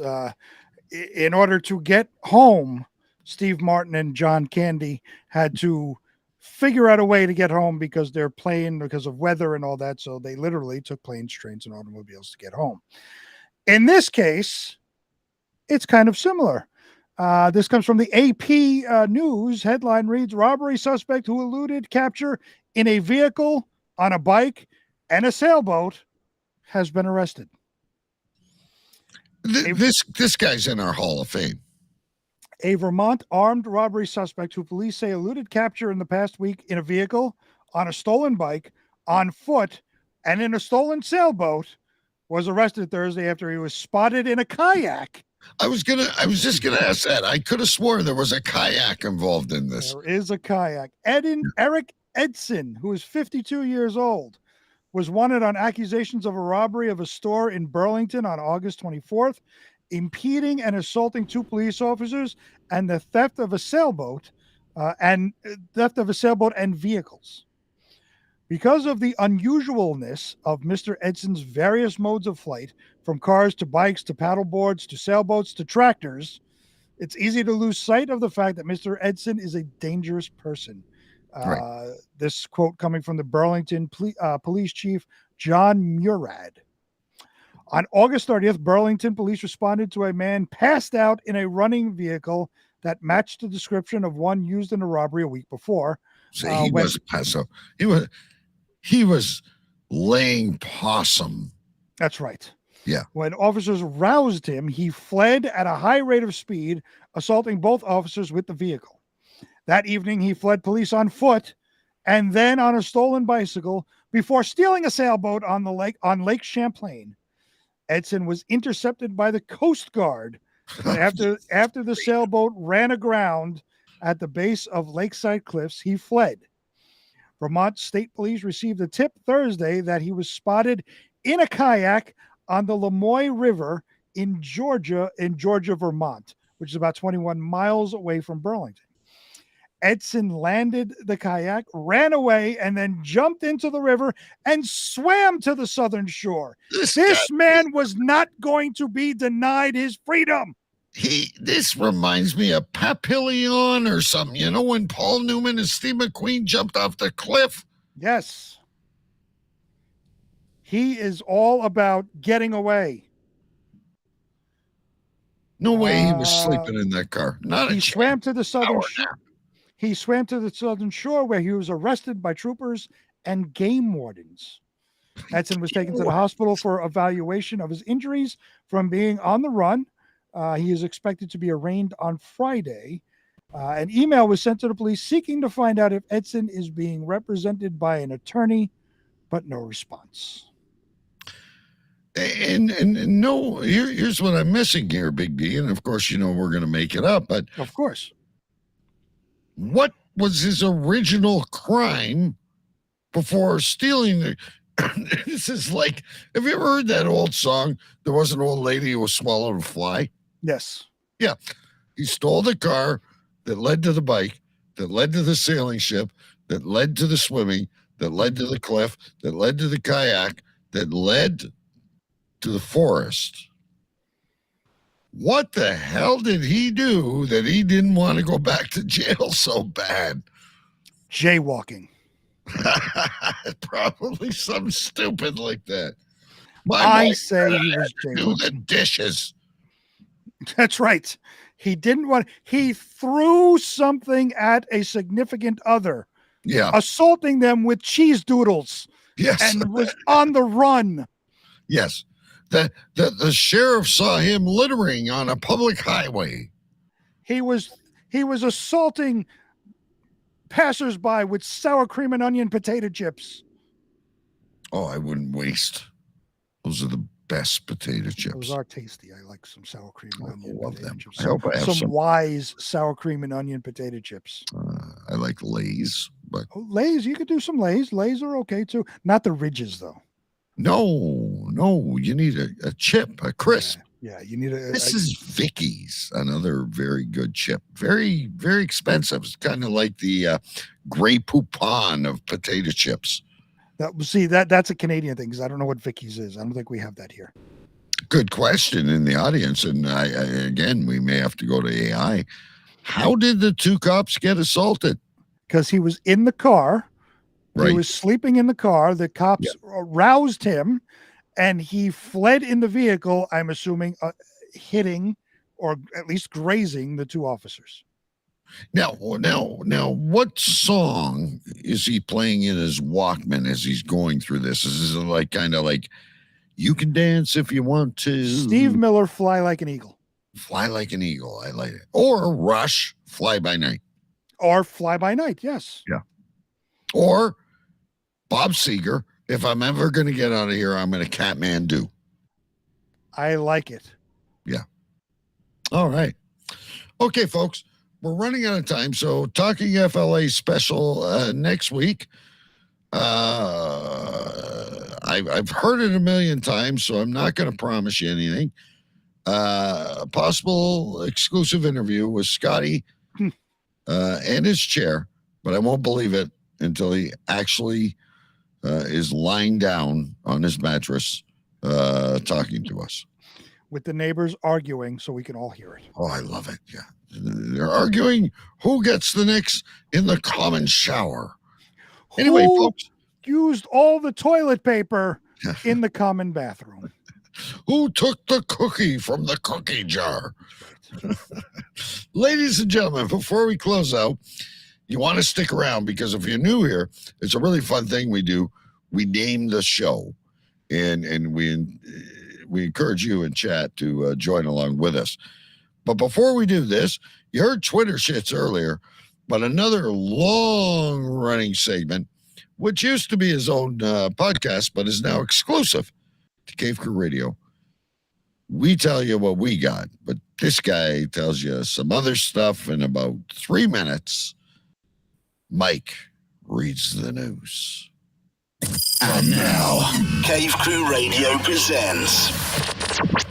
Speaker 5: in order to get home, Steve Martin and John Candy had to figure out a way to get home because they're playing because of weather and all that. So they literally took planes, trains, and automobiles to get home. In this case, it's kind of similar. This comes from the AP News. Headline reads, robbery suspect who eluded capture in a vehicle, on a bike, and a sailboat has been arrested.
Speaker 4: This guy's in our Hall of Fame.
Speaker 5: A Vermont armed robbery suspect who police say eluded capture in the past week in a vehicle, on a stolen bike, on foot, and in a stolen sailboat was arrested Thursday after he was spotted in a kayak.
Speaker 4: I was just gonna ask that. I could have sworn there was a kayak involved in this.
Speaker 5: There is a kayak. Eric Edson, who is 52 years old, was wanted on accusations of a robbery of a store in Burlington on August 24th, impeding and assaulting two police officers, and the theft of a sailboat and vehicles. Because of the unusualness of Mr. Edson's various modes of flight, from cars to bikes to paddleboards to sailboats to tractors, it's easy to lose sight of the fact that Mr. Edson is a dangerous person. Right. This quote coming from the Burlington Police Chief, John Murad. On August 30th, Burlington police responded to a man passed out in a running vehicle that matched the description of one used in a robbery a week before.
Speaker 4: So he wasn't passed out. He was laying possum.
Speaker 5: That's right.
Speaker 4: Yeah.
Speaker 5: When officers roused him, he fled at a high rate of speed, assaulting both officers with the vehicle. That evening, he fled police on foot and then on a stolen bicycle before stealing a sailboat on Lake Champlain. Edson was intercepted by the Coast Guard after the sailboat ran aground at the base of Lakeside Cliffs. He fled. Vermont State Police received a tip Thursday that he was spotted in a kayak on the Lamoille River in Georgia, Vermont, which is about 21 miles away from Burlington. Edson landed the kayak, ran away, and then jumped into the river and swam to the southern shore. This man was not going to be denied his freedom.
Speaker 4: This reminds me of Papillon or something. You know when Paul Newman and Steve McQueen jumped off the cliff?
Speaker 5: Yes. He is all about getting away.
Speaker 4: No way he was sleeping in that car.
Speaker 5: He swam to the southern shore. He swam to the southern shore where he was arrested by troopers and game wardens. Edson was taken to the hospital for evaluation of his injuries from being on the run. He is expected to be arraigned on Friday. An email was sent to the police seeking to find out if Edson is being represented by an attorney, but no response.
Speaker 4: And no, here's what I'm missing here, Big D. And of course, we're going to make it up, but
Speaker 5: of course.
Speaker 4: What was his original crime before stealing? This is like, have you ever heard that old song? There was an old lady who was swallowed a fly.
Speaker 5: Yes.
Speaker 4: Yeah. He stole the car that led to the bike, that led to the sailing ship, that led to the swimming, that led to the cliff, that led to the kayak, that led to the forest. What the hell did he do that he didn't want to go back to jail so bad?
Speaker 5: Jaywalking.
Speaker 4: Probably something stupid like that.
Speaker 5: I say he was jaywalking.
Speaker 4: Do the dishes.
Speaker 5: That's right. He threw something at a significant other.
Speaker 4: Yeah.
Speaker 5: Assaulting them with cheese doodles.
Speaker 4: Yes.
Speaker 5: And was on the run.
Speaker 4: Yes. The sheriff saw him littering on a public highway.
Speaker 5: He was assaulting passersby with sour cream and onion potato chips.
Speaker 4: Oh, I wouldn't waste. Those are the best potato chips.
Speaker 5: Those are tasty. I like some sour cream and onion potato chips.
Speaker 4: I hope I have some
Speaker 5: Wise sour cream and onion potato chips.
Speaker 4: I like Lay's, but
Speaker 5: Lay's, you could do some Lay's. Lay's are okay too. Not the Ridges though.
Speaker 4: No, you need a chip, a crisp.
Speaker 5: Yeah, you need
Speaker 4: This is Vicky's, another very good chip. Very, very expensive. It's kind of like the Grey Poupon of potato chips.
Speaker 5: That's a Canadian thing because I don't know what Vicky's is. I don't think we have that here.
Speaker 4: Good question in the audience, and again, we may have to go to AI. How did the two cops get assaulted?
Speaker 5: Because he was in the car.
Speaker 4: Right.
Speaker 5: He was sleeping in the car. The cops roused him, and he fled in the vehicle, I'm assuming, hitting or at least grazing the two officers.
Speaker 4: Now, what song is he playing in his Walkman as he's going through this? Is this like kind of like "You Can Dance If You Want to"?
Speaker 5: Steve Miller, "Fly Like an Eagle."
Speaker 4: Fly Like an Eagle. I like it. Or Rush, "Fly By Night."
Speaker 5: Or "Fly By Night," yes.
Speaker 4: Yeah. Or Bob Seger, "If I'm ever going to get out of here, I'm going to Kathmandu."
Speaker 5: I like it.
Speaker 4: Yeah. All right. Okay, folks. We're running out of time, so Talking FLA special next week. I've heard it a million times, so I'm not going to promise you anything. Possible exclusive interview with Scotty and his chair, but I won't believe it until he actually is lying down on his mattress talking to us.
Speaker 5: With the neighbors arguing so we can all hear it.
Speaker 4: Oh, I love it. Yeah. They're arguing who gets the Knicks in the common shower. Anyway, folks.
Speaker 5: Used all the toilet paper in the common bathroom.
Speaker 4: Who took the cookie from the cookie jar? Ladies and gentlemen, before we close out, you want to stick around because if you're new here, it's a really fun thing we do. We name the show, and we encourage you in chat to join along with us. But before we do this, you heard Twitter shits earlier, but another long-running segment, which used to be his own podcast, but is now exclusive to Cave Crew Radio. We tell you what we got, but this guy tells you some other stuff in about 3 minutes. Mike reads the news.
Speaker 3: And now, Cave Crew Radio presents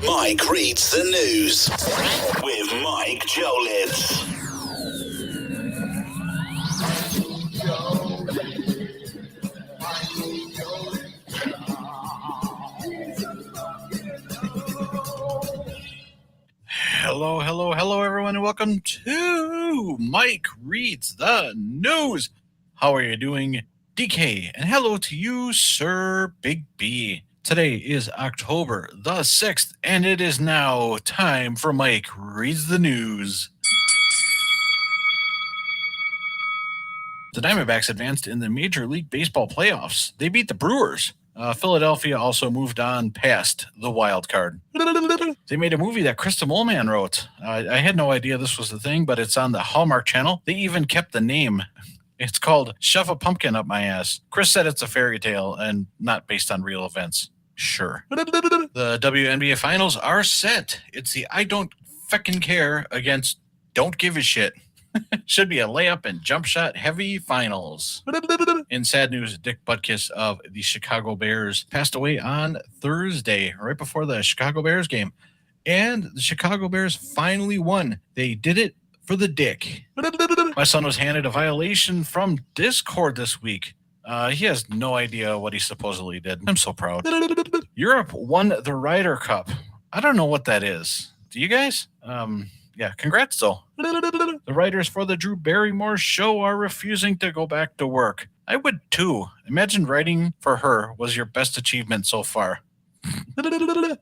Speaker 3: Mike Reads the News with Mike Jolitz.
Speaker 14: Hello, everyone, and welcome to Mike Reads the News. How are you doing, DK? And hello to you, Sir Big B. Today is October the 6th, and it is now time for Mike Reads the News. The Diamondbacks advanced in the Major League Baseball playoffs. They beat the Brewers. Philadelphia also moved on past the wild card. They made a movie that Krista Moleman wrote. I had no idea this was the thing, but it's on the Hallmark Channel. They even kept the name. It's called Shove a Pumpkin Up My Ass. Chris said it's a fairy tale and not based on real events. Sure. The WNBA finals are set. It's the I don't feckin' care against don't give a shit. Should be a layup and jump shot heavy finals. In sad news, Dick Butkus of the Chicago Bears passed away on Thursday, right before the Chicago Bears game. And the Chicago Bears finally won. They did it for the Dick. My son was handed a violation from Discord this week. He has no idea what he supposedly did. I'm so proud. Europe won the Ryder Cup. I don't know what that is. Do you guys? Yeah, congrats though. The writers for the Drew Barrymore show are refusing to go back to work. I would too. Imagine writing for her was your best achievement so far.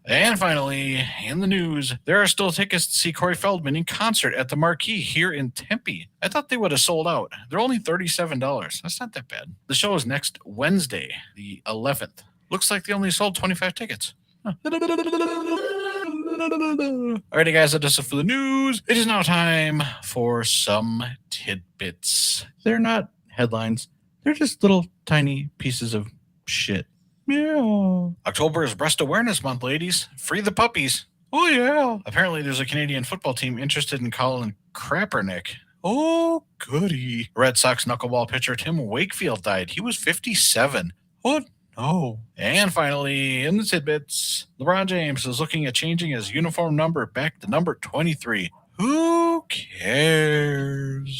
Speaker 14: And finally, in the news, there are still tickets to see Corey Feldman in concert at the Marquee here in Tempe. I thought they would have sold out. They're only $37. That's not that bad. The show is next Wednesday, the 11th. Looks like they only sold 25 tickets. Alrighty, guys, that's it for the news. It is now time for some tidbits. They're not headlines. They're just little tiny pieces of shit. Yeah. October is Breast Awareness Month, ladies. Free the puppies. Oh, yeah. Apparently, there's a Canadian football team interested in Colin Kaepernick. Oh, goody. Red Sox knuckleball pitcher Tim Wakefield died. He was 57. Oh, no. And finally, in the tidbits, LeBron James is looking at changing his uniform number back to number 23. Who cares?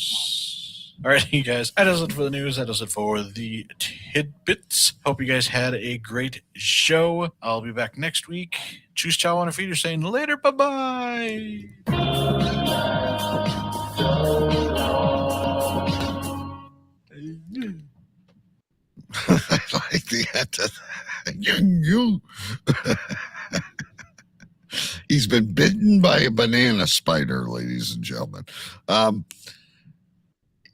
Speaker 14: All right, you guys. That does it for the news. That does it for the tidbits. Hope you guys had a great show. I'll be back next week. Choose Chow on a Feeder saying later. Bye-bye.
Speaker 4: I like the end of that. He's been bitten by a banana spider, ladies and gentlemen.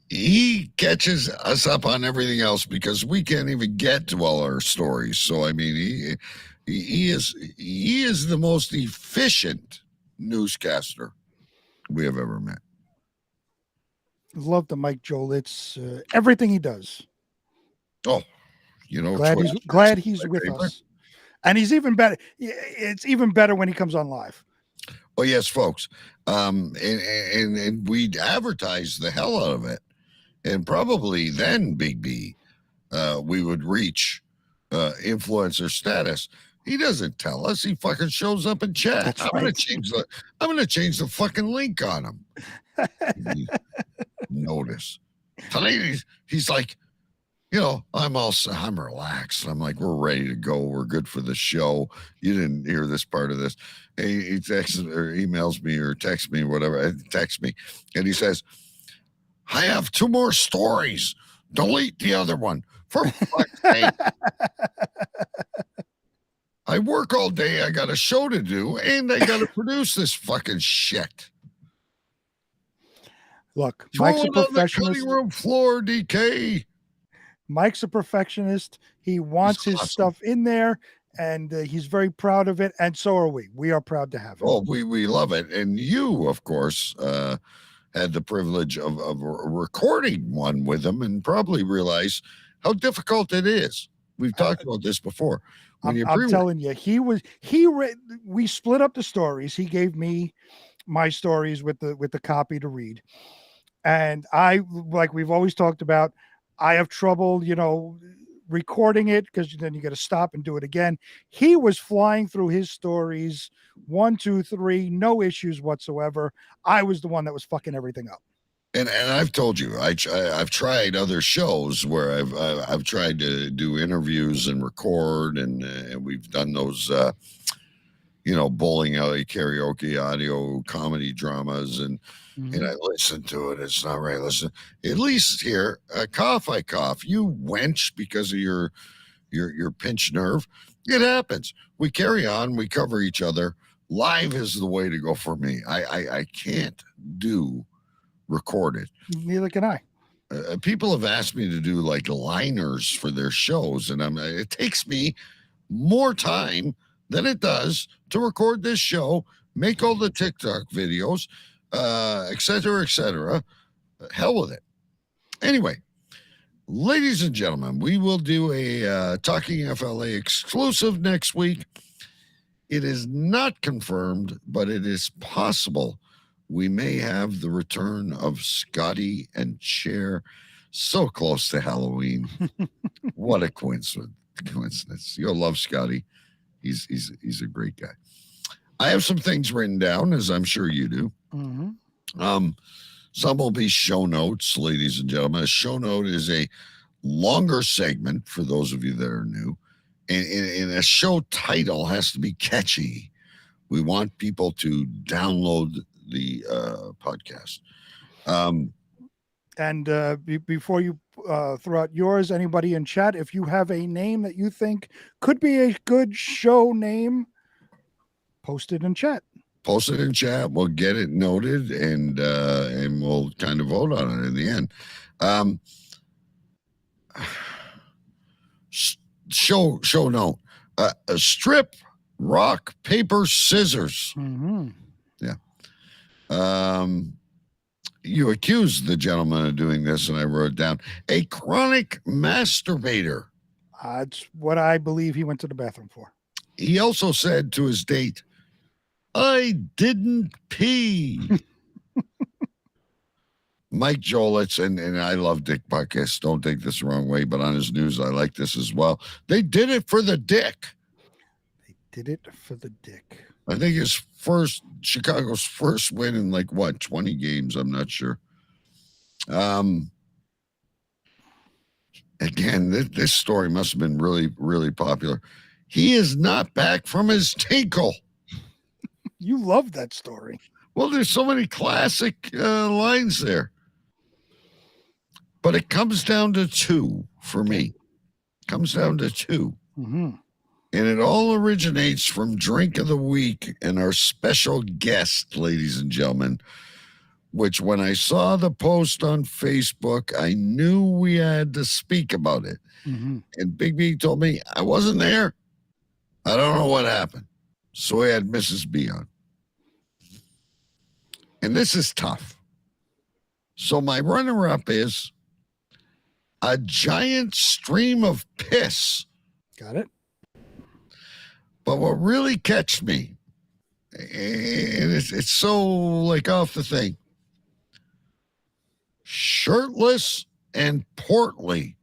Speaker 4: He catches us up on everything else because we can't even get to all our stories. So I mean, he is the most efficient newscaster we have ever met.
Speaker 5: Love the Mike Jolitz, everything he does.
Speaker 4: Oh, you know,
Speaker 5: glad he's with us, and he's even better. It's even better when he comes on live.
Speaker 4: Oh yes, folks, and we advertise the hell out of it, and probably then, Big B, we would reach influencer status. He doesn't tell us. He fucking shows up in chat.
Speaker 5: That's
Speaker 4: I'm
Speaker 5: right.
Speaker 4: gonna change the fucking link on him. Notice. Today he's like, you know, I'm relaxed. I'm like, we're ready to go. We're good for the show. You didn't hear this part of this. And he texts or emails me or texts me, whatever. Texts me, and he says, I have 2 more stories. Delete the other one. For fuck's sake. I work all day. I got a show to do, and I got to produce this fucking shit.
Speaker 5: Look,
Speaker 4: Throw
Speaker 5: Mike's a
Speaker 4: it on the
Speaker 5: perfectionist.
Speaker 4: cutting room floor, DK.
Speaker 5: Mike's a perfectionist. He wants his stuff in there, and he's very proud of it. And so are we. We are proud to have him.
Speaker 4: Oh, we love it. And you, of course, had the privilege of recording one with him and probably realize how difficult it is. We've talked about this before.
Speaker 5: I'm telling you, we split up the stories. He gave me my stories with the copy to read. And I, like we've always talked about, I have trouble, you know, recording it because then you got to stop and do it again. He was flying through his stories 1, 2, 3, no issues whatsoever. I was the one that was fucking everything up.
Speaker 4: And I've told you, I've tried other shows where I've tried to do interviews and record, and we've done those, you know, bowling alley karaoke audio comedy dramas, and I listen to it. It's not right. Listen, at least here, cough, I cough. You wench because of your pinched nerve. It happens. We carry on. We cover each other. Live is the way to go for me. I can't do recorded.
Speaker 5: Neither can I.
Speaker 4: People have asked me to do like liners for their shows, and it takes me more time than it does to record this show, make all the TikTok videos, et cetera, et cetera. Hell with it. Anyway, ladies and gentlemen, we will do a Talking FLA exclusive next week. It is not confirmed, but it is possible we may have the return of Scotty and Cher. So close to Halloween. What a coincidence. You'll love Scotty. He's a great guy. I have some things written down, as I'm sure you do. Some will be show notes, ladies and gentlemen. A show note is a longer segment for those of you that are new. And a show title has to be catchy. We want people to download the podcast.
Speaker 5: Before you throw out yours, anybody in chat, if you have a name that you think could be a good show name, post it in chat.
Speaker 4: Post it in chat. We'll get it noted, and we'll kind of vote on it in the end. Show note. A strip, rock, paper, scissors. Yeah. You accused the gentleman of doing this, and I wrote down a chronic masturbator.
Speaker 5: That's what I believe he went to the bathroom for.
Speaker 4: He also said to his date, I didn't pee. Mike Jolitz, and I love Dick Buckus. Don't take this the wrong way, but on his news, I like this as well. They did it for the dick.
Speaker 5: Did it for the dick.
Speaker 4: I think Chicago's first win in 20 games. I'm not sure. again, this story must have been really, really popular. He is not back from his tinkle.
Speaker 5: You love that story.
Speaker 4: Well, there's so many classic lines there. But it comes down to two for me. Comes down to two.
Speaker 5: Mm-hmm.
Speaker 4: And it all originates from Drink of the Week and our special guest, ladies and gentlemen, which when I saw the post on Facebook, I knew we had to speak about it.
Speaker 5: Mm-hmm.
Speaker 4: And Big B told me, I wasn't there. I don't know what happened. So we had Mrs. B on. And this is tough. So my runner-up is a giant stream of piss.
Speaker 5: Got it.
Speaker 4: But what really catch me, and it's so like off the thing, shirtless and portly.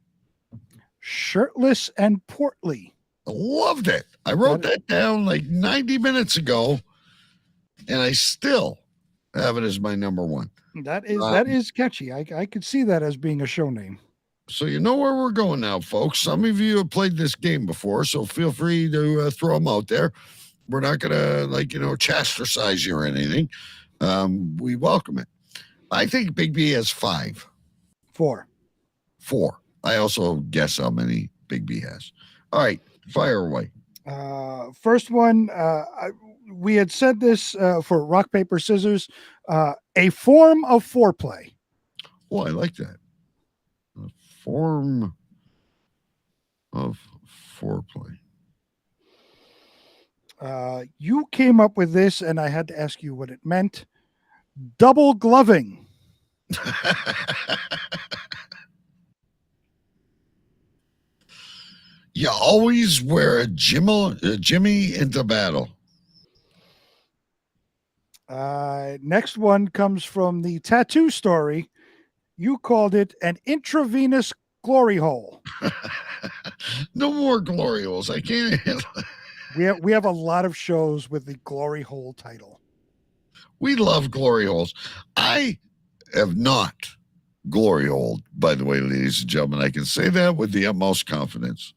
Speaker 5: Shirtless and portly.
Speaker 4: I loved it. I wrote that down like 90 minutes ago, and I still have it as my number one.
Speaker 5: That is catchy. I could see that as being a show name.
Speaker 4: So you know where we're going now, folks. Some of you have played this game before, so feel free to throw them out there. We're not going to, chastise you or anything. We welcome it. I think Big B has 5.
Speaker 5: 4.
Speaker 4: I also guess how many Big B has. All right, fire away.
Speaker 5: First one, we had said this for rock, paper, scissors, a form of foreplay.
Speaker 4: Oh, I like that. Form of foreplay.
Speaker 5: You came up with this, and I had to ask you what it meant. Double gloving.
Speaker 4: You always wear a Jimmy into battle.
Speaker 5: Next one comes from the tattoo story. You called it an intravenous glory hole.
Speaker 4: No more glory holes. I can't handle it.
Speaker 5: We have a lot of shows with the glory hole title.
Speaker 4: We love glory holes. I have not glory holed, by the way, ladies and gentlemen. I can say that with the utmost confidence.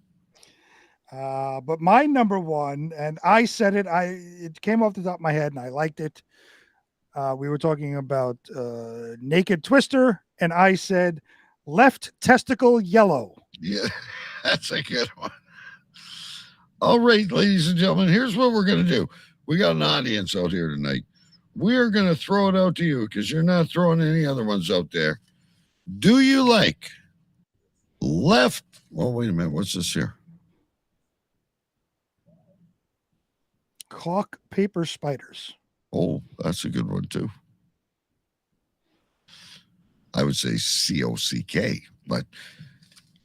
Speaker 5: But my number one, and I said it, it came off the top of my head, and I liked it. We were talking about Naked Twister, and I said left testicle yellow.
Speaker 4: Yeah, that's a good one. All right, ladies and gentlemen, here's what we're going to do. We got an audience out here tonight. We are going to throw it out to you because you're not throwing any other ones out there. Do you like left? Well, wait a minute. What's this here?
Speaker 5: Clock paper spiders.
Speaker 4: Oh, that's a good one, too. I would say COCK, but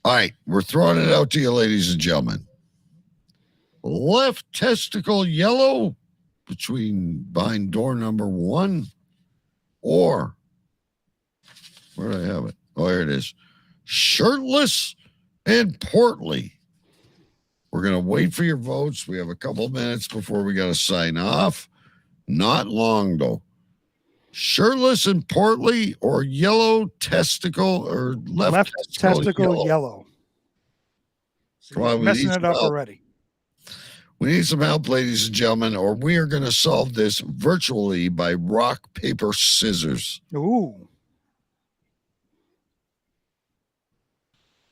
Speaker 4: all right, we're throwing it out to you, ladies and gentlemen. Left testicle yellow behind door number 1, or where do I have it? Oh, here it is. Shirtless and portly. We're going to wait for your votes. We have a couple minutes before we got to sign off. Not long, though. Shirtless and portly, or yellow testicle, or left
Speaker 5: testicle yellow.
Speaker 4: Come on,
Speaker 5: messing it up already.
Speaker 4: We need some help, ladies and gentlemen, or we are going to solve this virtually by rock, paper, scissors.
Speaker 5: Ooh.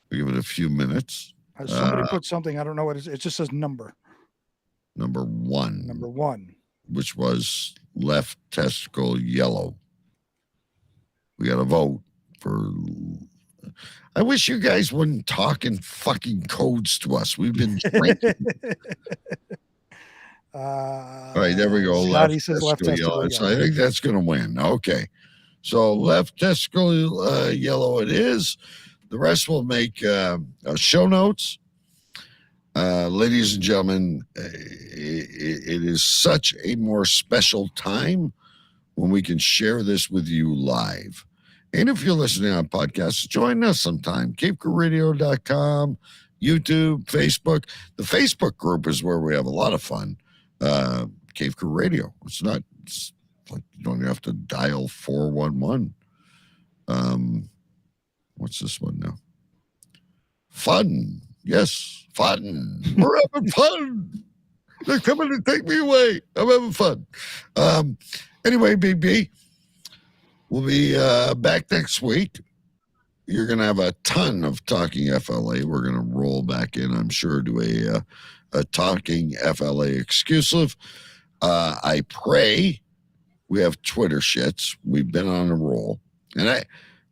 Speaker 4: We give it a few minutes.
Speaker 5: Somebody put something, I don't know what it is. It just says number.
Speaker 4: Number 1.
Speaker 5: Number 1.
Speaker 4: Which was left testicle yellow. We got to vote for. I wish you guys wouldn't talk in fucking codes to us. We've been drinking. All right, there we go.
Speaker 5: Scotty says left testicle yellow.
Speaker 4: So I think that's going to win. Okay. So left testicle yellow it is. The rest will make show notes. Ladies and gentlemen, it is such a more special time when we can share this with you live. And if you're listening on podcasts, join us sometime. CapeCrewRadio.com, YouTube, Facebook. The Facebook group is where we have a lot of fun. Cave Crew Radio. It's like you don't have to dial 411. What's this one now? Fun. Yes, fun. We're having fun. They're coming to take me away. I'm having fun. Anyway, Big B, we'll be back next week. You're going to have a ton of Talking FLA. We're going to roll back in, I'm sure, to a Talking FLA exclusive. I pray we have Twitter shits. We've been on a roll. And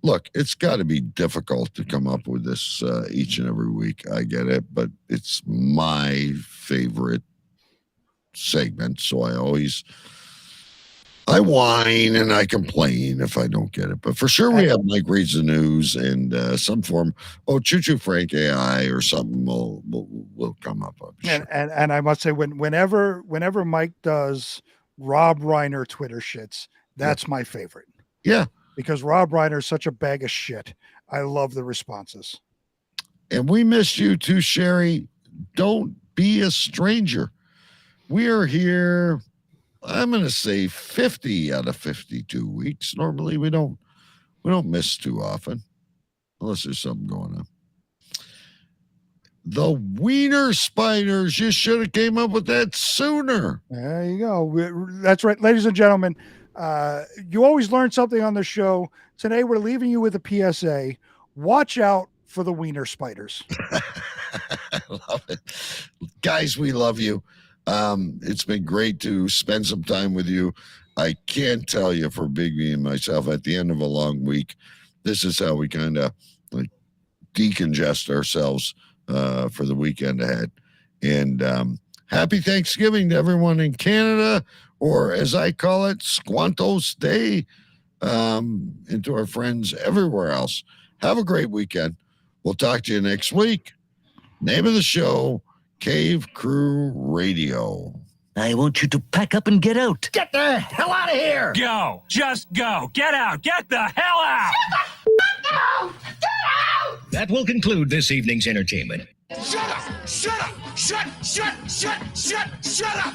Speaker 4: look, it's got to be difficult to come up with this each and every week. I get it, but it's my favorite segment. So I whine and I complain if I don't get it. But for sure, we have Mike reads the news and some form. Choo Choo Frank AI or something will come up.
Speaker 5: Sure. And I must say, whenever Mike does Rob Reiner Twitter shits, that's my favorite.
Speaker 4: Yeah,
Speaker 5: because Rob Reiner is such a bag of shit. I love the responses.
Speaker 4: And we missed you too, Sherry. Don't be a stranger. We are here. I'm going to say 50 out of 52 weeks. Normally we don't miss too often unless there's something going on. The Wiener Spiders. You should have came up with that sooner.
Speaker 5: There you go. That's right. Ladies and gentlemen, you always learn something on the show. Today we're leaving you with a PSA. Watch out for the Wiener Spiders.
Speaker 4: I love it. Guys, we love you. It's been great to spend some time with you. I can't tell you for Big B and myself at the end of a long week, this is how we kind of decongest ourselves for the weekend ahead. And happy Thanksgiving to everyone in Canada, or as I call it, Squantos Day, and to our friends everywhere else. Have a great weekend. We'll talk to you next week. Name of the show, Cave Crew Radio.
Speaker 17: I want you to pack up and get out.
Speaker 11: Get the hell out of here! Go! Just go! Get out! Get the hell out!
Speaker 17: Get out! That will conclude this evening's entertainment.
Speaker 11: Shut up! Shut up! Shut up!